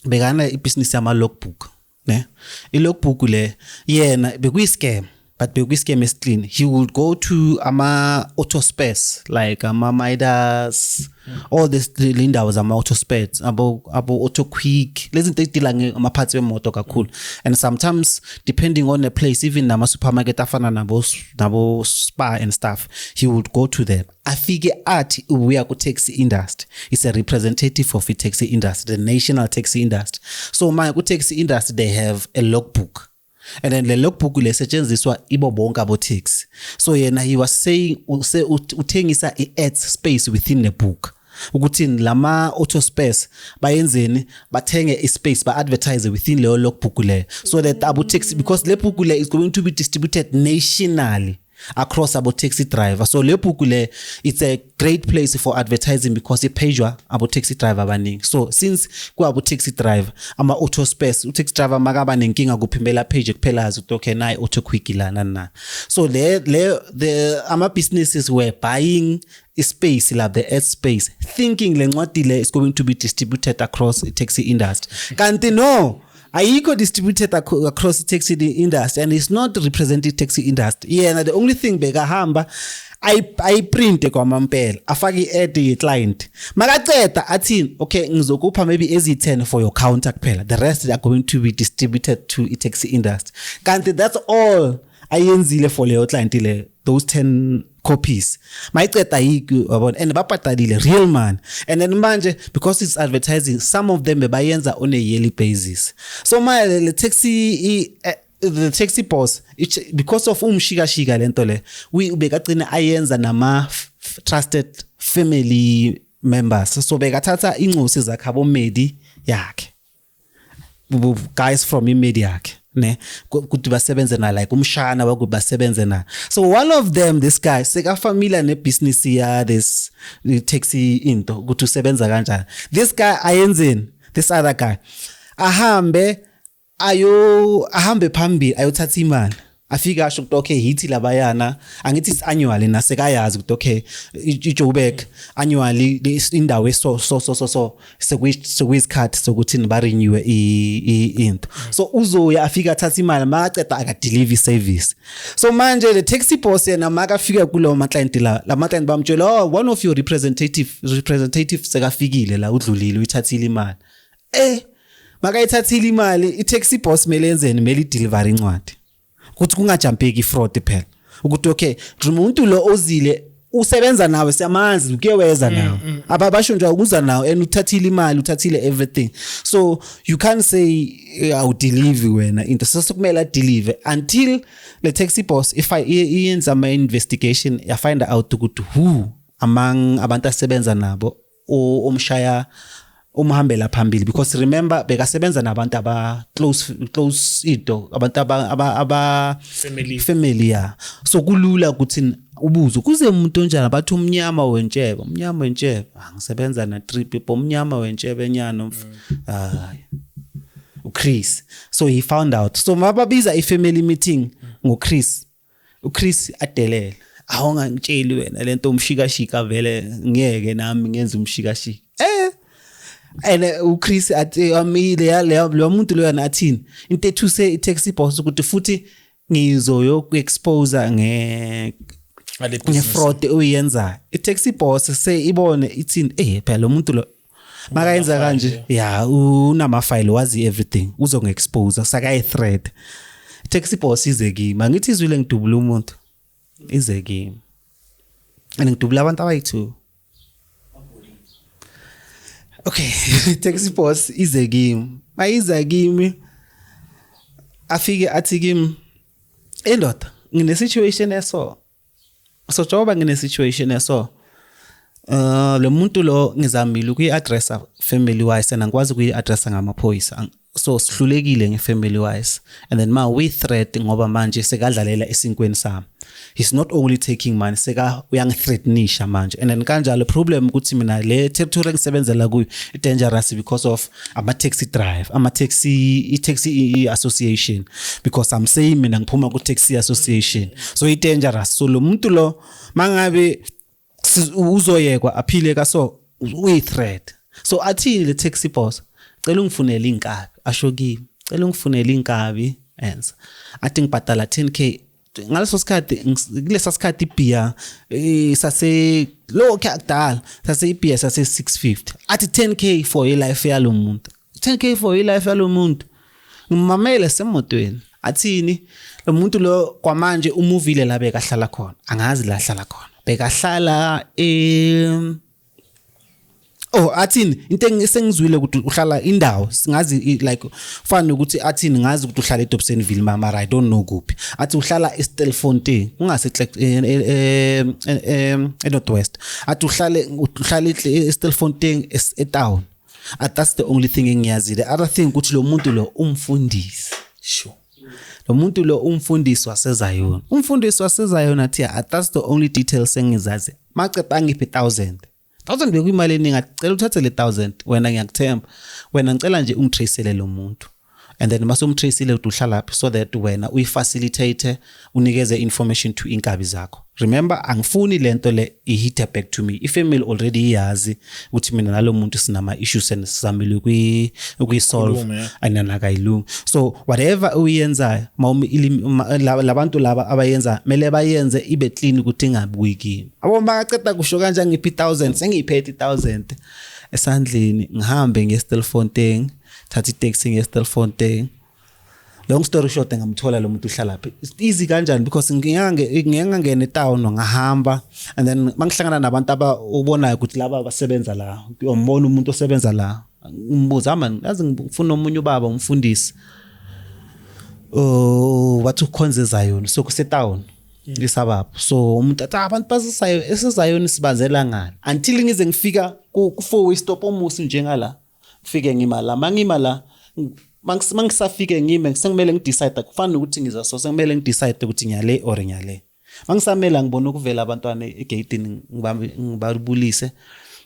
bekana ibusiness yama logbook ne ilogbook le yena bekuyi-scam but bekuyi-scam esclean he would go to ama auto spares like ama Midas all this lindawo zama auto spares abo auto quick lezi zinto ezidila ngamaparts wemoto kakhulu and sometimes depending on the place even nama supermarket afana nabo Spar and stuff he would go to them afike athi uya ku taxi industry is a representative of the taxi industry the national taxi industry so manje ku taxi industry they have a logbook and then the logbook lesetshenziswa ibo bonke abo taxi so yena he was saying uthengisa i-ad space within the book ukuthi lama auto spares bayenzeni bathenge ispace ba advertise within leyo logbook le so that abo taxi because le book le is going to be distributed nationally across abo taxi driver so le book le it's a great place for advertising because ipejwa abo taxi driver abaningi so since ku abo taxi driver ama auto space u taxi driver makaba nenkinga kuphimbela page kuphelaza ukuthi okay nayi auto quick lana na so the ama businesses were buying space like the ad space thinking lencwadi le is going to be distributed across the taxi industry kanti no ayikho distributed across the taxi industry and it's not representing taxi industry yeah the only thing bekahamba I print kwamampela afaki i-ad ye-client makaceda athi okay ngizokupha maybe ezi10 for your counter kuphela the rest are going to be distributed to i-taxi industry kanti that's all ayenzile for leyo client le those 10 copies mayiceda yiki yabona and babhadalile real man and then manje because it's advertising some of them bebayenza on a yearly basis so my the taxi boss because of umshikashika lento le ubekagcina ayenza nama trusted family members so bekathatha incosi zakhe abomedi yakhe guys from imedi yakhe ne kuthi basebenze na like umshana wakuthi basebenze na so one of them this guy seka familiar ne business ya this taxi into ukuthi usebenza kanjani this guy ayenzeni this other guy ahambe phambili ayothatha imali afika asho ukuthi okay hithi labayana angithi is annually nasekayazi ukuthi okay iJoburg annually indawo so sekuyisikhathi sokuthi ba renew into so uzoya afika athatha imali makaceda aka deliver service so manje the taxi boss yena makafika kulo ma client la client bamtshela one of your representative sekafikile la udlulile uyithathile imali makayithathile imali i taxi boss mele yenzeni mele i deliver incwadi ukuthi kungajumpeki fraud phela ukuthi okay umuntu lo ozile usebenza nawe siyamazi ukuyeweza nawe ababasho nje ukuza nawe and uthathile imali uthathile everything so you can't say I'll deliver wena into sekumele deliver until the taxi boss if iyenza ama investigation ya find out ukuthi who among abantu asebenza nabo umshaya umhambela phambili because remember bekasebenza nabantu aba close ito abantu aba family ya so kulula ukuthi ubuzo kuze umuntu onjani abathi umnyama wentshebe ngisebenza na 3 people umnyama wentshebe nyana uChris so he found out so mababiza ifamily meeting uChris adelele awungangitsheli wena lento umshikashika vele ngeke nami ngenza umshikashika and uChris athi amile lo muntu lo yana athini into ethuse itaxi boss ukuthi futhi ngizoyo expose fraud oyenza itaxi boss say ibone ithini phela lo muntu lo makayenza kanje unama file wazi everything uzongiexpose saka threat taxi boss izekimi angithi izwile ngidubula umuntu izekimi and ngidubula abantu abayi2 okay taxi boss izekimi mayizakimi afike athi kimi endoda ngine situation eso so joba ngine situation eso lo muntu lo ngizamile ukuyi-addressa family wise and angikwazi ukuyi-addressa ngamaphoyisa so sihlulekile nge-family wise and then ma we threat ngoba manje sekadlalela esinkweni sami he's not only taking money uyangithreatenisha manje and then kanjalo problem ukuthi mina le territory engisebenzela kuyo dangerous because of ama-taxi drive i-taxi association because I'm saying mina ngiphuma ku-taxi association so i-dangerous so lo muntu lo mangabe uzoyekwa aphile kaso uyi-threat so athini le taxi boss cela ungifunele inkabi asho kimi cela ungifunele inkabi enza athi ngibhadala 10k ngaleso sikhathi kulesa sikhathi ibhiya sase lo kudala sase ibhiya sase 650 athi 10k for life yalo muntu 10k for life yalo muntu ngimamele semotweni athini lo muntu lo kwamanje umuvile la bekahlala khona angazi la hlala khona bekahlala athini into engizwile ukuthi uhlala indawo singazi like fana ukuthi athini ngazi ukuthi uhlala eDobsonville mama I don't know kuphi athi uhlala eStelfontein ungase eNorthwest athi uhlala eStelfontein etown that's the only thing engiyazi the other thing ukuthi lo muntu lo umfundisi sure lo muntu lo umfundisi wasezayona athi that's the only details engizazi maceba angiphi 1000 bekuyimali eningi acela uthathe le 1000 wena ngiyakuthemba wena ngicela nje ungitracele lo muntu and then masumtracele ukuthi uhlala laphi so that wena uyifacilitate unikeze information to inkabi zakho remember angifuni lento le ihit back to me ifamily already iyazi ukuthi mina nalo muntu sinama issues and sizamile ukuyisolve ananakayilungu so whatever uyenza labantu laba abayenza mele bayenze ibe clean ukuthi ingabuyi kimi abo makaceda kusho kanje ngiphi 1000 sengiyiphethe 1000 esandleni ngihambe ngeStelfontein thatha itaxi ngeStelfontein long story short ngamthola lo muntu uhlala lapha easy kanjani because ngiyangena etown ngahamba and then mangihlangana nabantu ababonayo ukuthi laba basebenza la umbona umuntu osebenza la umbuza man yazi ngifuna omunye ubaba umfundisi wathi ukhonze Zion so kusetown isabapho so umuntu athi abantu basisayo esiZion sibazela ngani until ngize ngifika ku 4-way stop omusi njengala ngifike ngimala mangimala mangisafike ngime sengimele ngidecide kufanele ukuthi ngizaso sengimele ngidecide ukuthi ngiyale or ngiyale mangisamela ngibona ukuvela abantwana egatini ngibabulise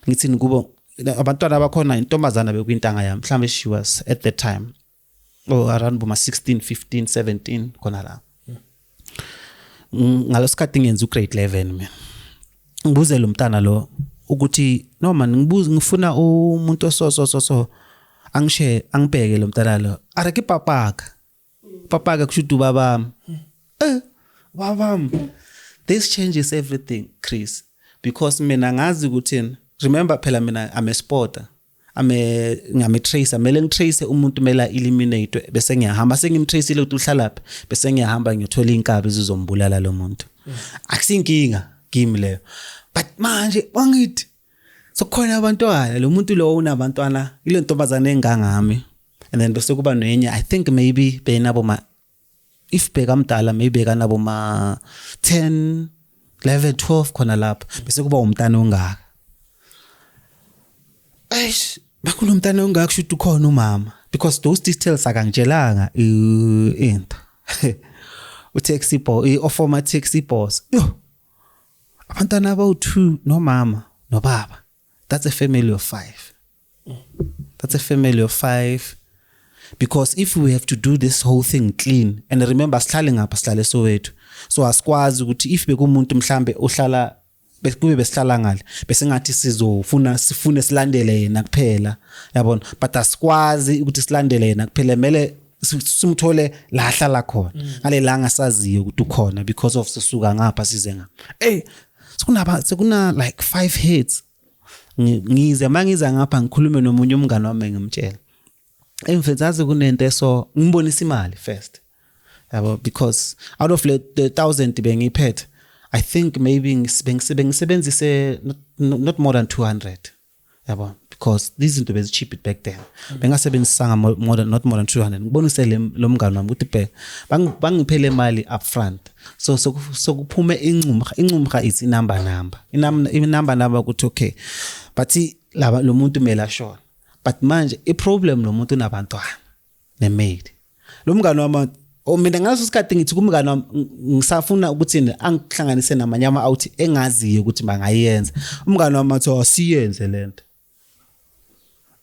ngithini kubo abantwana abakhona intombazana bekuyintanga yami mhlambe she was at that time around boma 16 15 17 khona la ngalosikhathi ngenza ugrade 11 mina ngibuze lo mntana lo ukuthi no man ngifuna umuntu so angibheke lo mntana lo areke papaka kushudu babami babami this changes everything Chris because mina ngazi ukuthi remember phela mina I'm a sporter ngame tracer mele ngitrace umuntu mela eliminate bese ngiyahamba sengimtraceile ukuthi uhlalaphi bese ngiyahamba ngiyothola inkabi ezizombulala lo muntu akusinkinga kimi leyo but manje wangithi sokhona abantwana lo muntu lo unabantwana ile ntombazane engangami and then bese kuba nenye I think maybe benabo ma if bekamdala maybe kanabo ma 10 11 12 khona lapha bese kuba umntana ongaka eish bakunomntana ongaka shoot ukhona umama because those details akangitshelanga into utaxi boy former taxi boss yo abantwana abawu2 no mama no baba that's a family of 5 that's a family of 5 because if we have to do this whole thing clean and remember sihlale ngapha sihlale Soweto so asikwazi ukuthi if bekumuntu mhlambe ohlala bekube besihlala ngale bese ngathi sifune silandele yena kuphela yabona but asikwazi ukuthi silandele yena kuphela mele simthole la hlala khona ngale la ngasaziyo ukuthi ukhona because of sisuka ngapha size ngapha sekuna like 5 heads ngize mangiza ngapha ngikhulume nomunye umngane wami ngimtshela emfethazi kunento so ngibonisa imali first yabo because out of the 1000 bengiphethe I think maybe ngisebenzise not more than 200 yabo because these into was cheap back then bengasebenzisanga not more than 200 ngibonise lo mngane wami ukuthi bangiphele imali up front so kuphume incumha is inamba ukuthi okay but lo muntu mela shona but manje iproblem lo muntu unabantwana nemaid lo mngane wami mina ngaso isikhathi ngithi kumngane wami ngisafuna ukuthi angihlanganise namanyama out engaziyo ukuthi bangayenza umngane wami athi asiyenze lento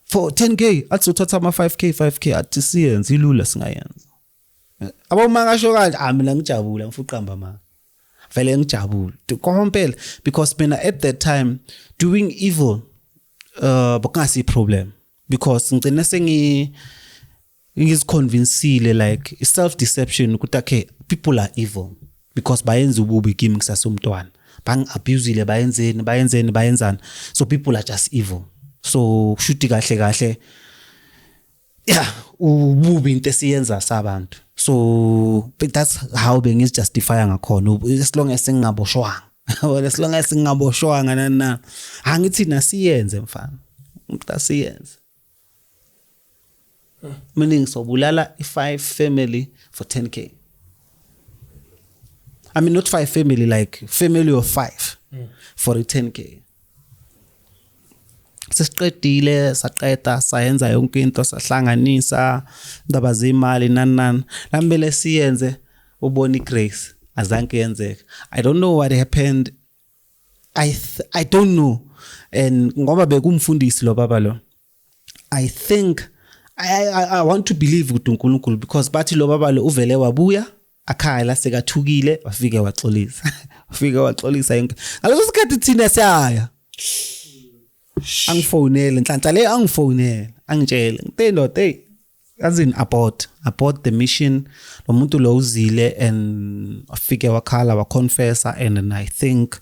for 10k athi uthatha ama 5k athi siyenze ilula singayenza abawumakasho kanje mina ngijabula ngifuqamba manje vele ngijabula to compare because mina at that time doing evil bakungasi problem because ngicine ngiziconvinceile like self deception ukuthi okay people are evil because bayenza ububi kimi ngisasumntwana bang abuseile bayenzani so people are just evil so shuthi kahle yeah ububi into esiyenza sabantu so that's how bengiz justify ngakhona as long as singaboshwanga as long as singaboshwanga nana angithi nasiyenze mfana umntasiyenze meaning sobulala i5 family for 10k I mean not 5 family like family of 5 for a 10k sesiqedile saqeda sayenza yonke into sahlanganisa indaba zemali nanani lambele siyenze ubona igrace azanke yenzeka I don't know what happened I don't know and ngoba bekumfundisi lo baba lo I think I want to believe ukuthi uNkulunkulu because bathi lo baba lo uvele wabuya akhaya la sekathukile wafike waxolisa yonke ngaleso sikhathi thina siyaya angifonele nhlanhla le angifonele angitshela ngitendo hey azini abort the mission lo muntu lo uzile and afike wakhala wa confessa and I think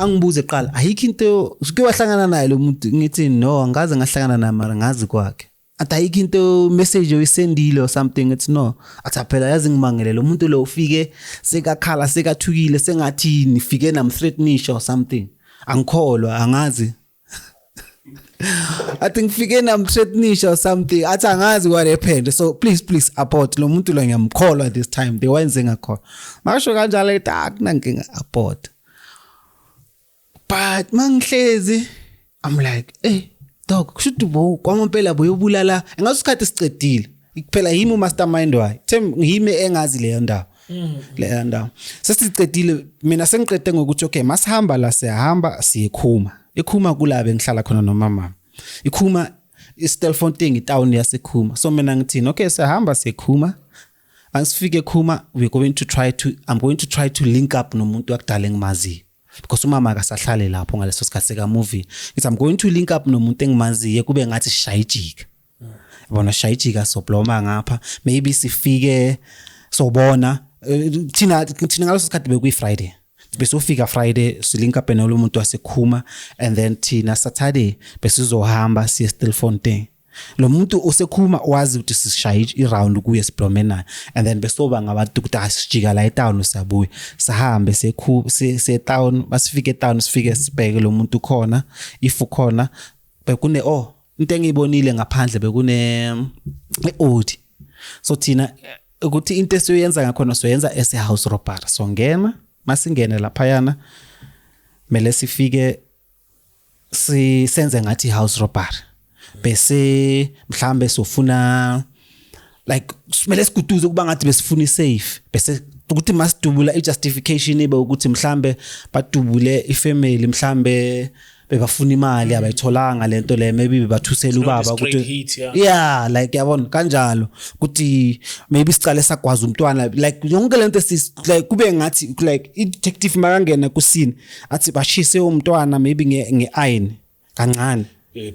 angibuze qala ayikho into uke wahlangana naye lo muntu ngithi no angaze ngahlangana naye mara ngazi kwakhe athi ayikho into message oyisendile or something it's no athi phela yazi ngimangele lo muntu lo ufike sekakhala sekathukile sengathi nifike namthreatenisha or something angikholwa angazi I think ngifike namthreatenisha or something athi angazi what happened so please abort lo muntu lo ngiyamkholwa this time they wenze ngakho masho kanjalo ethi akunankinga abort but mangihlezi I'm like hey dog kushuthi bo kwamampela boyobulala ngasikhathi sicedile kuphela yimi umastermind wayo yimi engazi leyo ndawo leyo ndawo sesicedile mina sengiqede ngokuthi okay masihamba la siyahamba siyekhuma ikhuma kulabe ngihlala khona nomama ikhuma iStelfontein itown yasekhuma so mina ngithini okay siyahamba siyekhuma asifike ekhuma I'm going to try to link up nomuntu akudala engimazi because umama akasahlale lapho ngaleso sikhathi seka movie ngithi I'm going to link up nomuntu engimaziye kube ngathi shayijika bona shayijika sobloma ngapha maybe sifike sobona thina ngaleso sikhathi bekuyi Friday bese ufika Friday silink up nalo umuntu wasekhuma and then thina Saturday bese sizohamba siye Stilfontein. Lo muntu osekhuma wazi ukuthi sishaya iround kuye Siblomena and then besoba ngabantu ukuthi asijika la etown usabuye sahambe se town basifike etown sifike sibheke lo muntu khona if ukhona bekune into engiyibonile ngaphandle bekune old so thina ukuthi into esiyenza ngakhona soyenza as a house robbery so ngena masingene lapha yana mele sifike senze ngathi house robbery bese mhlambe sofuna like mele sikuduze kuba ngathi besifuna isafe bese ukuthi masidubula ijustification ibe ukuthi mhlambe badubule ifamily mhlambe bebafuna imali abayitholanga lento le maybe bebathusela ubaba ukuthi yeah like yabona kanjalo ukuthi maybe sicale sakwazi umntwana like yonke lento like kube ngathi like i-detective makangena kusini athi bashise umntwana maybe nge-iron kancane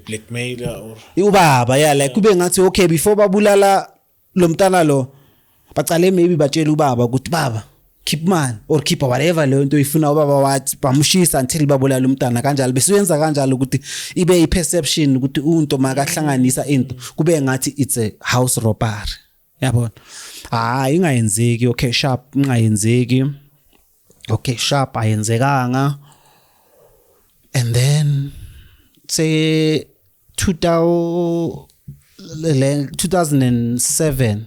blackmailer or ubaba yeah like kube ngathi okay before babulala lo mntana lo bacale maybe batshela ubaba ukuthi baba keep man or keep whatever le nto ifuna ubaba wathi bamshisa until babulala umntana kanjalo bese uyenza kanjalo ukuthi ibe i-perception ukuthi unto makahlanganisa into kube ngathi it's a house robbery yabona ingayenzeki okay sharp ingayenzeki okay sharp ayenzekanga and then say 2007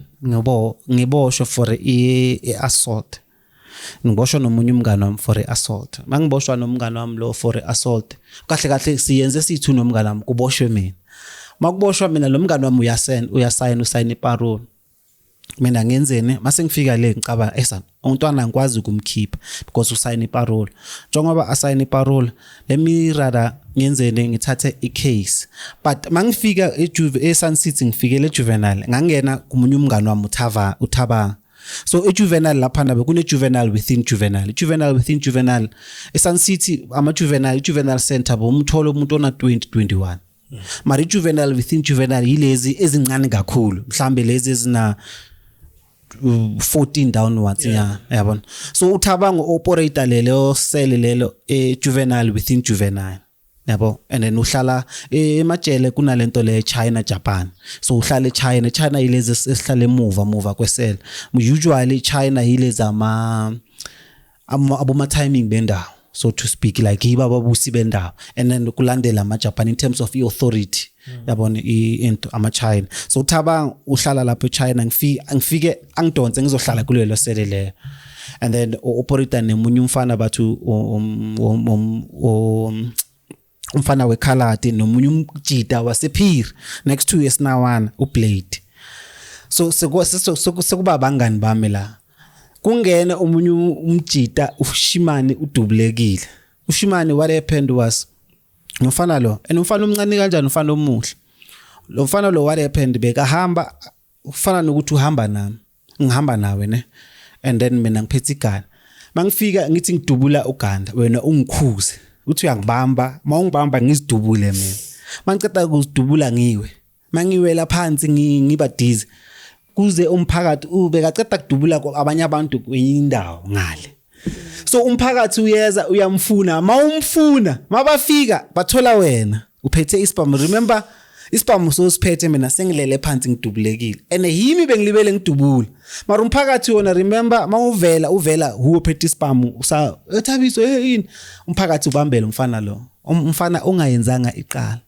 ngiboshwe for assault ngiboshwa nomunye umngane wami for assault mangiboshwa nomngane wami lo for assault kahle siyenze sithu nomngane wami kuboshwe mina makuboshwa mina lo mngane wami usayina iparole mina ngenzene mase ngifika le ngicaba umntwana ngikwazi ukumkhipha because usayina iparole njengoba asayina iparole let me rather ngenzene ngithathe icase but mangifika eSun City ngifikele ejuvenile ngangena kumunye umngane wami uThabanga so ejuvenile lapha nabe kune juvenile within juvenile eSun City juvenile center bomthola umuntu ona 2021 mari juvenile within juvenile yilezi ezincane kakhulu mhlambe lezi ezina 14 downwards yabona so uThabanga operator lelo sele lelo juvenile within juvenile yabo and then uhlala emajele kunalento le China Japan so uhlala China yilezi esihlala emuva kwesele usually China yilezi aboma timing bendawo so to speak like yiba babusi bendawo and then kulandela ama Japan in terms of authority yabona into ama China so uThabanga uhlala lapho eChina ngifike angidonse ngizohlala kulelo sele le and then operator nemunye umfana bathu umfana weKhaladi nomunye umjida wasePhiri next to Esinawana uBlade so sekuba bangani bami la kungene omunye umjida uShimane udubulekile uShimane what happened was umfana lo umfana omncane kanjani umfana omuhle lo mfana lo what happened bekahamba ufana nokuthi uhamba nami ngihamba nawe ne and then mina ngiphethe igana mangifika ngithi ngidubula uganda wena ungikhuze uthi uyangibamba mawungibamba ngizidubule mina mangiceda ukuzidubula ngiwe mangiwela phansi ngibadize kuze umphakathi ubekaceda kudubula abanye abantu kwenye indawo ngale so umphakathi uyeza uyamfuna mawumfuna mabafika bathola wena uphethe ispam remember ispam so siphethe mina sengilele phansi ngidubulekile and yimi bengilibele ngidubula mara umphakathi wona remember mawuvela huwe phethe ispam Thabiso yini umphakathi ubambele umfana lo umfana ongayenzanga iqala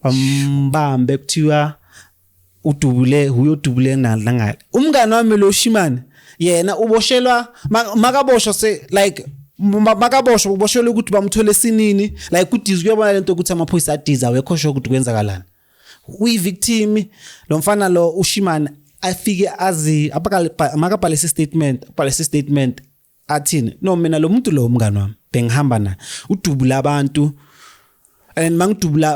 bambambe kuthiwa udubule uyodubule nangale umngane wami lo Shimane yena uboshelwa makaboshwa se like makaboshwa uboshelwa ukuthi bamthole sinini like kudizwe kuyabona lento ukuthi amaphoyisa adiza wekhosho ukuthi kwenzakala uyi victim lo mfana lo uShimane afike azi makabhala statement athini no mina lo muntu lo umngane wami bengihamba naye udubula abantu and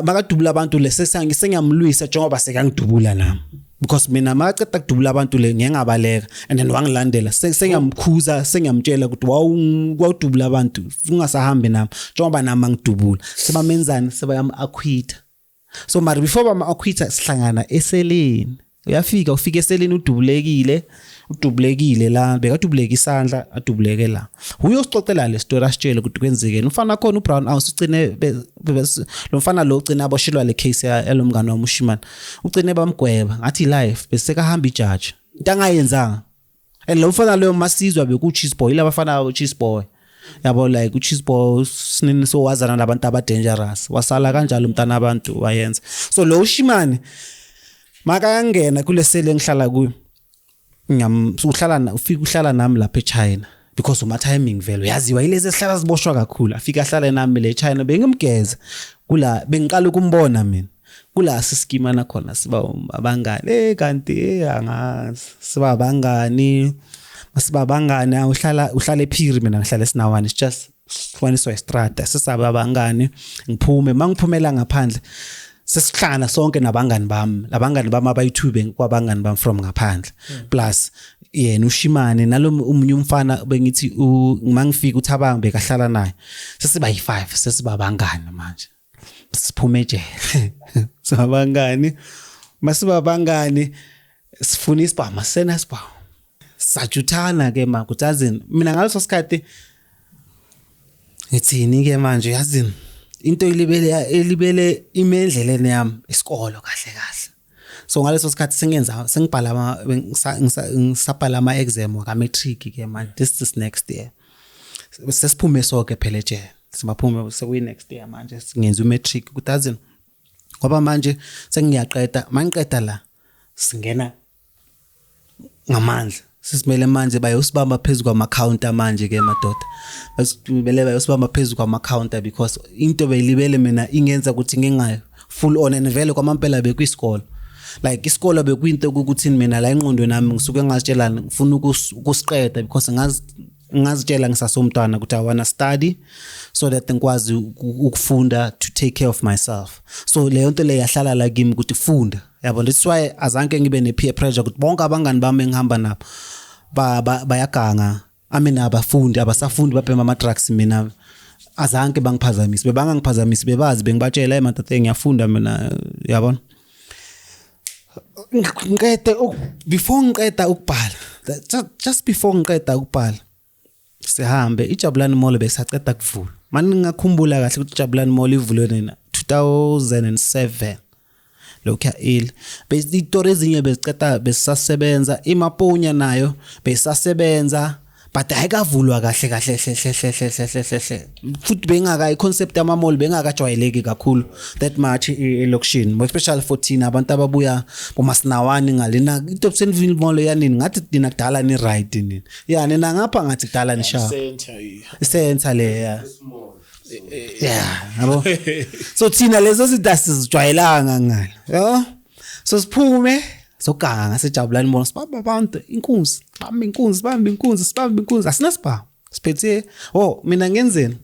makadubula abantu lesengiyamlwisa njengoba sekangidubula nami because mina makaceda kudubula abantu le ngiyangabaleka and then wangilandela sengiyamkhuza sengiyamtshela ukuthi wawudubula abantu ungasahambi nami njengoba nami ngidubula sebamenzani sebayam acquit so mari before bama acquit sihlangana eseleni uyafika ufike eseleni udubulekile la bekadubuleka isandla adubuleke la uyosixoxela le story asitshele ukuthi kwenzekeni umfana khona uBrown House ucine lo mfana lo ucina aboshelwa le case yalomngane wami uShimane ucine bamgweba ngathi life bese kahamba ijudge into angayenzanga and lo mfana lo masizwa beku Cheese Boy laba bafana Cheese Boy yabo like u Cheese Boy sinini so wazana nabantu aba dangerous wasala kanjalo umntana abantu wayenza so lo uShimane makangena kule sele ngihlala kuyo ufika uhlala nami lapha eChina because uma timing vele yaziwa yilezi esihlala siboshwa kakhulu afika ahlala nami le eChina bengimgeza kula bengiqala ukumbona mina kula siskimana khona siba abangani kanti angazi siba abangani masiba abangani uhlala ePhiri mina ngihlala eSinawane it's just Khwaniswa Estrada sisaba abangani ngiphume mangiphumela ngaphandle sesihlala sonke nabangani bami labangani bami abayi2 kwabangani bami from ngaphandle plus yena uShimane nalo umunye umfana bengithi mangifika uThabang bekahlala naye sesiba yi5 sesiba abangani manje siphume nje sabangani masiba abangani sifuna isibama sena isibama sajuthana ke manje kuthazini mina ngaleso sikhathi ngithini ke manje yazini into elibele imendleleni yami isikolo kahle so ngaleso sikhathi sengibhala ngisabhala ama exam wa matric ke manje this is next year sesiphume sonke phela nje sibaphume sekuyi next year manje singenza matric ku1000 ngoba manje sengiyaqeda mangiqeda la singena ngamandla sisimele manje bayosibamba phezulu kwama counter manje ke madoda basibele bayosibamba phezulu kwama counter because into beyilibele mina ingenza ukuthi ngingayo full on and vele kwamampela bekwisikolo like isikolo bekuyinto ukuthi mina la enqondweni nami ngisuke ngazitshelana ngifuna ukusiqeda because ngazitshela ngisasomntwana ukuthi I wanna study so that ngikwazi ukufunda to take care of myself so leyo nto le yahlala la kimi ukuthi funda yabo that's why azanke ngibe ne peer pressure ukuthi bonke abangani bami engihamba nabo bayaganga amina abafundi abasafundi baphema ama drugs mina azanke bangiphazamisa bebangangiphazamisa bebazi bengibatshela emathathe ngiyafunda mina yabona before ngiqeda ukubhala just before ngiqeda ukubhala sihambe iJabulani Mall besaceda kuvula manje ngakhumbula kahle ukuthi iJabulani Mall ivulwe nina 2007 lokho il besitori ezinye beziceda besasebenza iMapunya nayo besasebenza but ayikavulwa kahle futhi bengaka iconcept yama mall bengakajwayeleki kakhulu that much elokushini especially for thina abantu ababuya bomasinawane ngalena iTop Central Mall yanini ngathi dina kudala ni right nini yani nina ngapha ngathi kudala ni sha center le yabo so thina lezo sidasi zijwayelanga ngalo yho so siphume soganga ngaseJabulani Mall sibamba abantu inkunzi bamba inkunzi asinasipha siphethe mina ngenzeni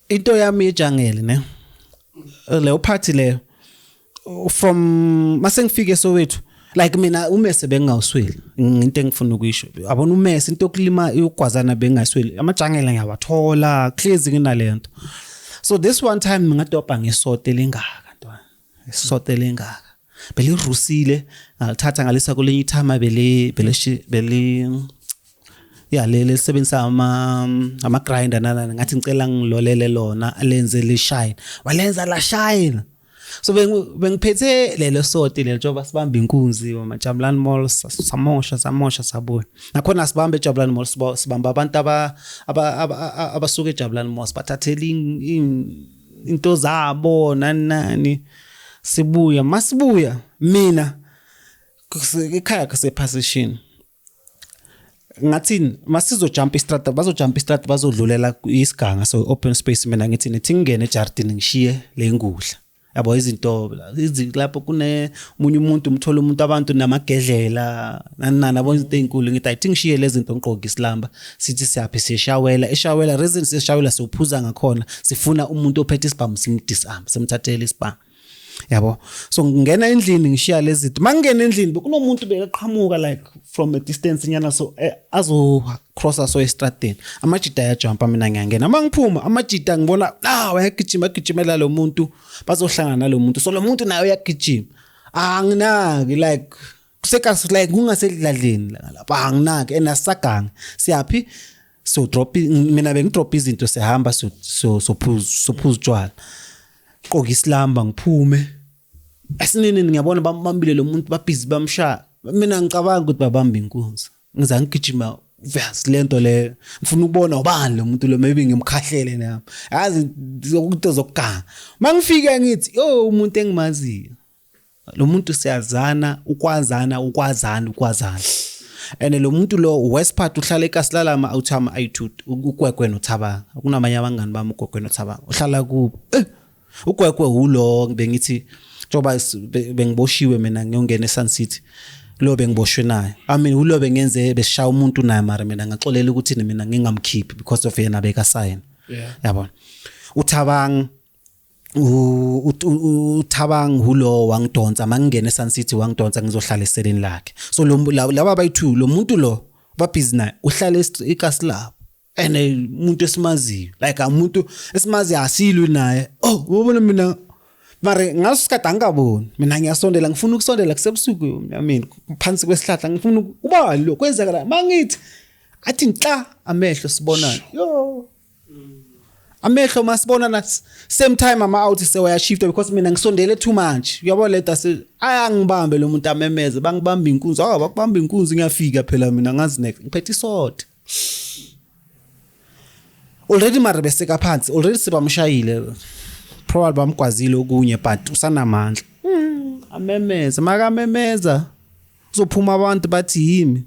into yami ejangele ne leyo party leyo from masengifike Soweto like mina uMese bengawusweli into engifuna ukuyisho abona uMese into yokulima yogwazana bengasweli amajangela ngiyawathola crazy kunalento so this one time ngadobha ngesote lengaka ntwana isote lengaka belirusile ngalithatha ngalisa kulenye ithama bele ya lele sebenzisa ama grinder nana ngathi ngicela ngilolele lona alenze le shine walenza la shine so bengiphethe lelo sote lelo njoba sibamba inkunzi eJabulani Mall samosha sabuya nakhona sibambe eJabulani Mall sibamba abantu abasuka eJabulani Mall sibathathela into zabo nani sibuya masibuya mina ekhaya kusephassion ngathini masizojump istrata bazodlulela isiganga so open space mina ngithi nethi ngene eJardini ngishiye lengudla yabo izinto lapho kune umunye umuntu umthola umuntu abantu namagedlela nani nabo izinto ezinkulu ngithi ayithi ngishiye lezi zinto ngiqoqa isilamba sithi siyaphi eshawela reason sishawela sophuza ngakhona sifuna umuntu ophethe isibhamu simdisarm simthathele isibhamu yabo so ngingena endlini ngishiya lezi zinto mangena endlini bekunomuntu bekaqhamuka like from a distance nyana so azo crossa so estradeni amajita ayajumpa mina ngiyangena mangiphuma amajita ngibona wayagijimela lo muntu bazohlangana nalo muntu so lo muntu naye uyagijima anginaki like kusekazi like kungasedladleni lapha anginaki enasaganga siyapi so mina bengidrop izinto sihamba so phuza utshwala qoka isilamba ngiphume asinini ngiyabona bambile lo muntu babhizi bamsha mina ngicabanga ukuthi babamba inkunzi ngiza ngigijima vasi lento le ngifuna ukubona ubani lo muntu lo maybe ngimkhahlele nami yazi ukuthi zokuganga mangifika ngithi umuntu engimaziyo lo muntu siyazana ukwazana and lo muntu lo Westpart uhlala eKasilalama awuthama ayithuthi ukwekwe noThabanga kunamanye abangani bami ukwekwe noThabanga uhlala kubo ukwekwe ulo bengithi njoba bengiboshiwe mina ngiyongena eSun City lo bengiboshwe naye ulo bengenze besishaya umuntu naye mara mina ngaxolela ukuthi mina ngingamkhiphi because of yena beka sign yabona uThabang hulo wangidonsa mangingena eSun City wangidonsa ngizohlala eseleni lakhe so laba bayithu lo muntu lo babhizi naye uhlala eKasilalama ene umuntu esimaziyo like umuntu esimaziyo asilwi naye ubona mina mara ngasikade angaboni mina ngiyasondela ngifuna ukusondela kusebusuku phansi kwesihlahla ngifuna ubani lo kwenzeka la mangithi athi nhla amehlo sibonana amehlo masibonana same time ama out sewaya shift because mina ngisondele too much uyabona leta ayangibambe lo muntu amemeze bangibamba inkunzi bakubamba inkunzi ngiyafika phela mina ngazi next ngiphethe isod already mara beseka phansi already sibamshayile probably bamkwazile okunye but usanamandla amemeza makamemeza uzophuma abantu bathi yimi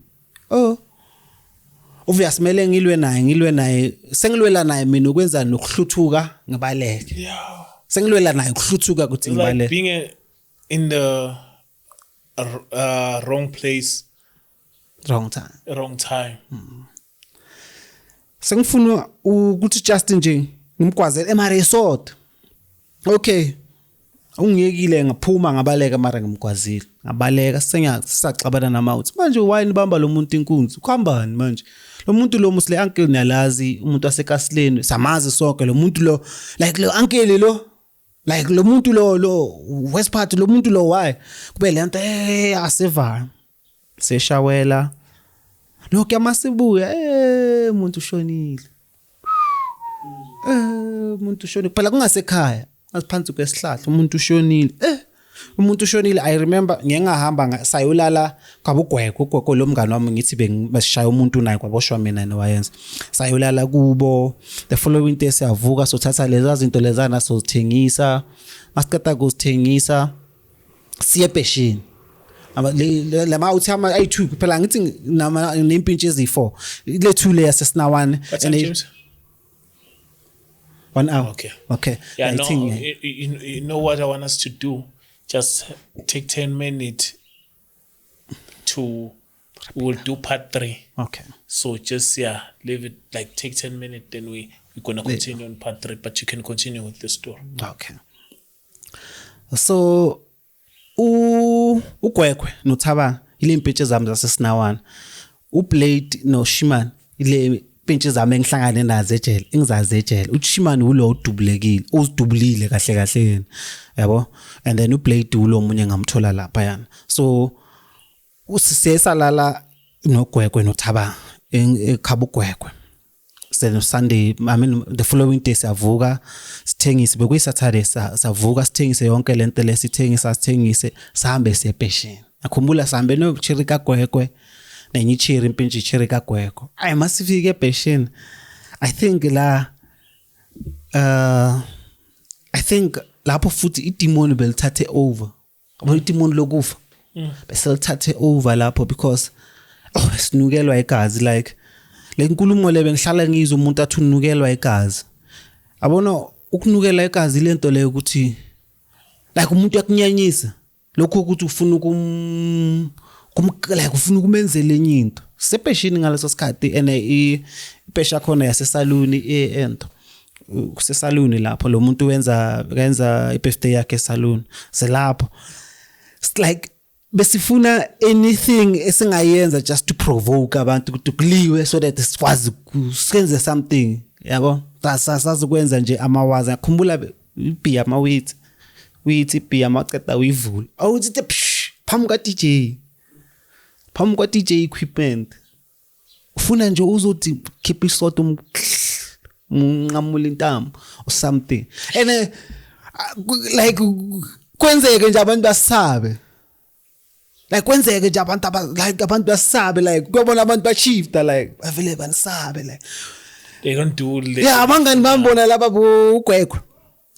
uvuyasimele ngilwe naye sengilwela naye mina ukwenza nokuhluthuka ngibaleke sengilwela naye ukuhluthuka ukuthi ngibaleke being in the wrong place wrong time sengifuna ukuthi Justin nje ngimkwazele emaresort okay ungiyekile ngaphuma ngabaleka mara ngimkwazile ngabaleka sengiyasaxabana namouth manje wine bamba lo muntu inkunzi ukhambani manje lo muntu lo musle uncle niyalazi umuntu waseKasileni samazi sonke lo muntu lo like lo uncle lo like lo muntu lo Westpart lo muntu lo why kube lento aseva seshawela lo kuyamasibuya umuntu ushonile umuntu ushonile phela kungasekhaya asiphansi kwesihlahla umuntu ushonile I remember ngiyengahamba sayolala kwabugwegwe lo mngani wami ngithi besishaya umuntu naye kwaboshwa mina nowayenza sayolala kubo the following day siyavuka sothatha leza zinto lezana sozithengisa masikata kuzithengisa siye ebheshini lama uthama ayi2 phela ngithi nempintshi ezi4 le 2 layers sesinawane and 1 hour. Okay. Yeah, no, you know what I want us to do? Just take 10 minutes we'll do part 3. Okay. So just, leave it, like take 10 minutes, then we're going to continue on part 3, but you can continue with the story. Okay. So, uGwegwe noThabanga ile impintshi zami zasesinawana. uBlade noShiman ile impintshi zami engihlangane nazo ejele engizazi ejele uShiman ulo udubulekile uzidubulile kahle yena yabo and then uBlade ulo omunye ngamthola lapha yana so usisesalala noGwegwe noThabanga eKhabugwegwe Sunday the following day siyavuka sithengise bekuyi Saturday savuka sithengise yonke lento lesithengise sihambe siyepheshini akhumbula sihambe noCherry kaGwegwe nenye iCherry impintshi iCherry kaGwegwe I must fike epheshini I think lapho futhi idemon belithathe over idemon lokufa bese lithathe over lapho because sinukelwa igazi like lenkulumo lebe ngihlala ngizwe umuntu athi unukelwa igazi abona ukunukela igazi lento leyo ukuthi like umuntu yakunyanyisa lokho ukuthi ufuna like ufuna ukumenzela enye into sepeshini ngaleso sikhathi ene ipesha khona yasesaluni ento kusesaluni lapho lo muntu wenza ibirthday yakhe esaluni selapho it's like besifuna anything esingayenza just to provoke abantu ukuthi kuliwe so that sikwazi ukusenze something yabo sasazokwenza nje amawazi ngikhumbula ibhiya amaweight ibhiya amaceda uyivula awuthi phambi kwa DJ equipment ufuna nje uzothi keep isoto umnqamula intambo or something and like kwenzeke nje abantu basabe like kwenzeke nje abantu basabe like kuyabona abantu bashifta like bavele banisabe like they don't do it. Yeah, abangani bambona laba ugwegwe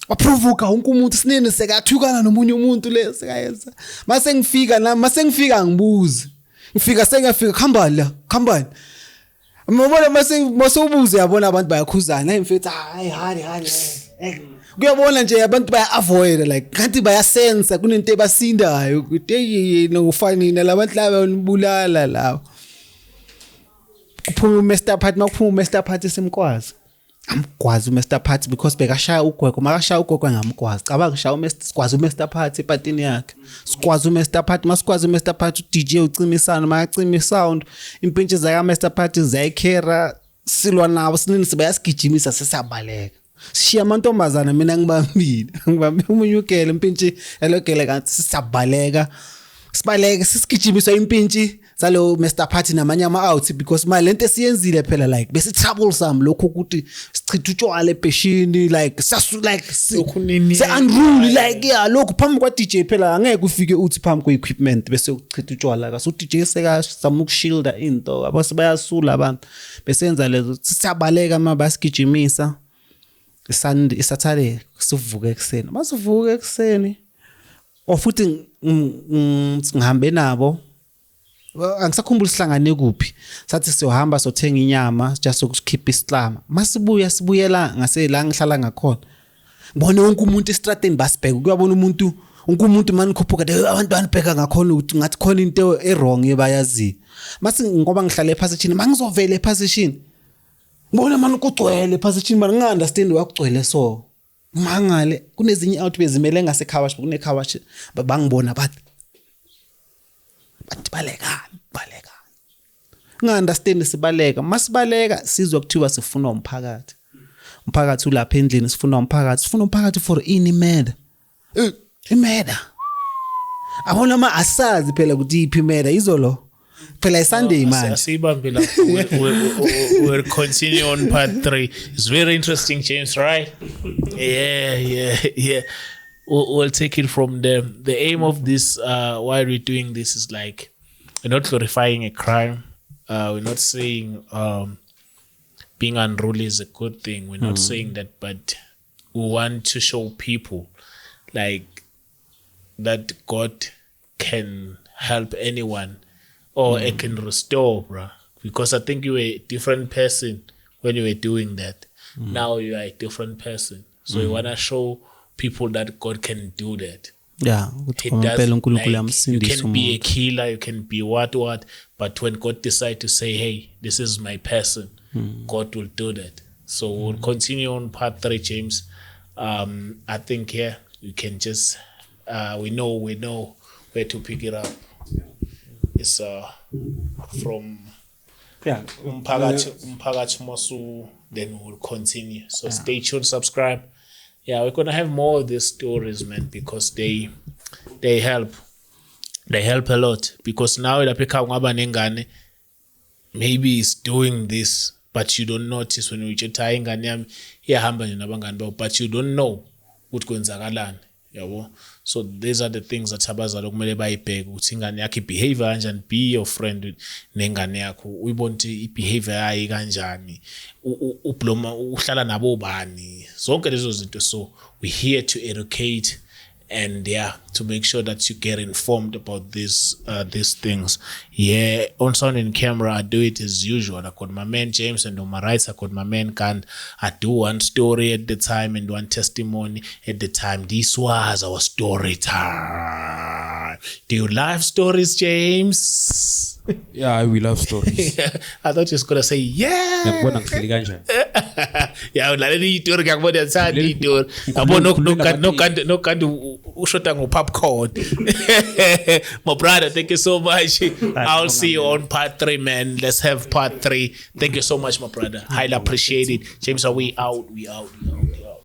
aprovoka wonke umuntu sinene sekathukana nomunye umuntu le sekayenza mase ngifika ngibuze ngifika sengafika khambani mabona mase ubuze yabona abantu bayakhuzana emfethu hayi kuyabona nje abantu baya avoid like kanti bayasensa kunento ebasindayo ukuthi nofanina labantu laba unibulala lawo kuphuma uMr Party makuphuma uMr Party simkwazi amgwazi uMr Party because bekashaya ugwego makashaya ugwego ngamgwazi cabanga kushaya uMr Party epatini yakhe sikwazi uMr Party masikwazi uMr Party DJ ucimisana mayacima isound impintshi zaka Mr Party zayikhera silwa nawo sinini sibayasigijimisa sesabaleka sishiya amantombazana mina ngibambile umunyukele impintshi elogele kanti sisabaleka sibaleke sisigijimisa impintshi salo Mr Party namanye ama out because my lento esiyenzile phela like bese troublesome lokho ukuthi sichitha utshwala ebheshini like sasu like se unruly like yeah lokho phambi kwa DJ phela angeke ufike uthi phambi kwa equipment bese uchitha utshwala ka so DJ sekazama ukushielda into abase bayasula abantu besenza lezo sisabaleka mabasigijimisa Sunday Saturday sivuka ekseni masivuka ekseni ofuthi ngihambe nabo angisakhumbula sihlangane kuphi sathi siyohamba sothenga inyama just ukukhipha isihlama masibuyela ngase la ngihlala ngakhona ngibone wonke umuntu estradeni basibheka kuyabona umuntu manje khuphuka abantu banibheka ngakhona ukuthi ngathi khona into errong ebayazi mase ngoba ngihlale ephasishini mangizovela ephasishini ngibona manje kugcwele ephasishini manje nginga-understand wakugcwele so mangale kunezinye out bezimele ngasekhawashi kunekhawashi bangibona bathi baleka nga-understand sibaleka masibaleka sizwe kuthiwa sifuna umphakathi ulapha endlini sifuna umphakathi for ini murder imurder abona ma asazi phela ukuthi iphi imurder izolo phela Sunday man sibambe la we'll continue on part 3. It's very interesting, James, right? Yeah. We'll take it from there. The aim of this, why we're doing this, is like we're not glorifying a crime. We're not saying being unruly is a good thing. We're not saying that, but we want to show people like that God can help anyone or it can restore, bro. Because I think you were a different person when you were doing that. Now you are a different person. So you want to show people that God can do that. Yeah, He does, like, you can be a killer, you can be what, but when God decides to say, hey, this is my person, God will do that. So we'll continue on part 3, James. I think here you can just we know where to pick it up. It's from Umphakathi Mosu, then we'll continue. So stay tuned, subscribe. Yeah, we're gonna have more of these stories, man, because they help. They help a lot. Because now maybe he's doing this, but you don't notice when you chat but you don't know what kwenzakalani. Yabo. So these are the things that abazali kumele bayibheke ukuthi ingane yakhe behavior kanjani, be your friend nengane yakho uyibona ibehavior yayi kanjani, ubloma uhlala nabo bani, zonke lezo zinto. So we're here to educate and to make sure that you get informed about these things. Yeah, on Sound and Camera, I do it as usual. I got my man James, and on my right I got my man Kant. I do one story at the time and one testimony at the time. This was our story time. Do you love stories, James? Yeah, we love stories. I thought you was gonna say yeah. Yeah, no ushota popcorn. My brother, thank you so much. I'll see you on part 3, man. Let's have part 3. Thank you so much, my brother. Highly appreciate it. James, are we out? We out.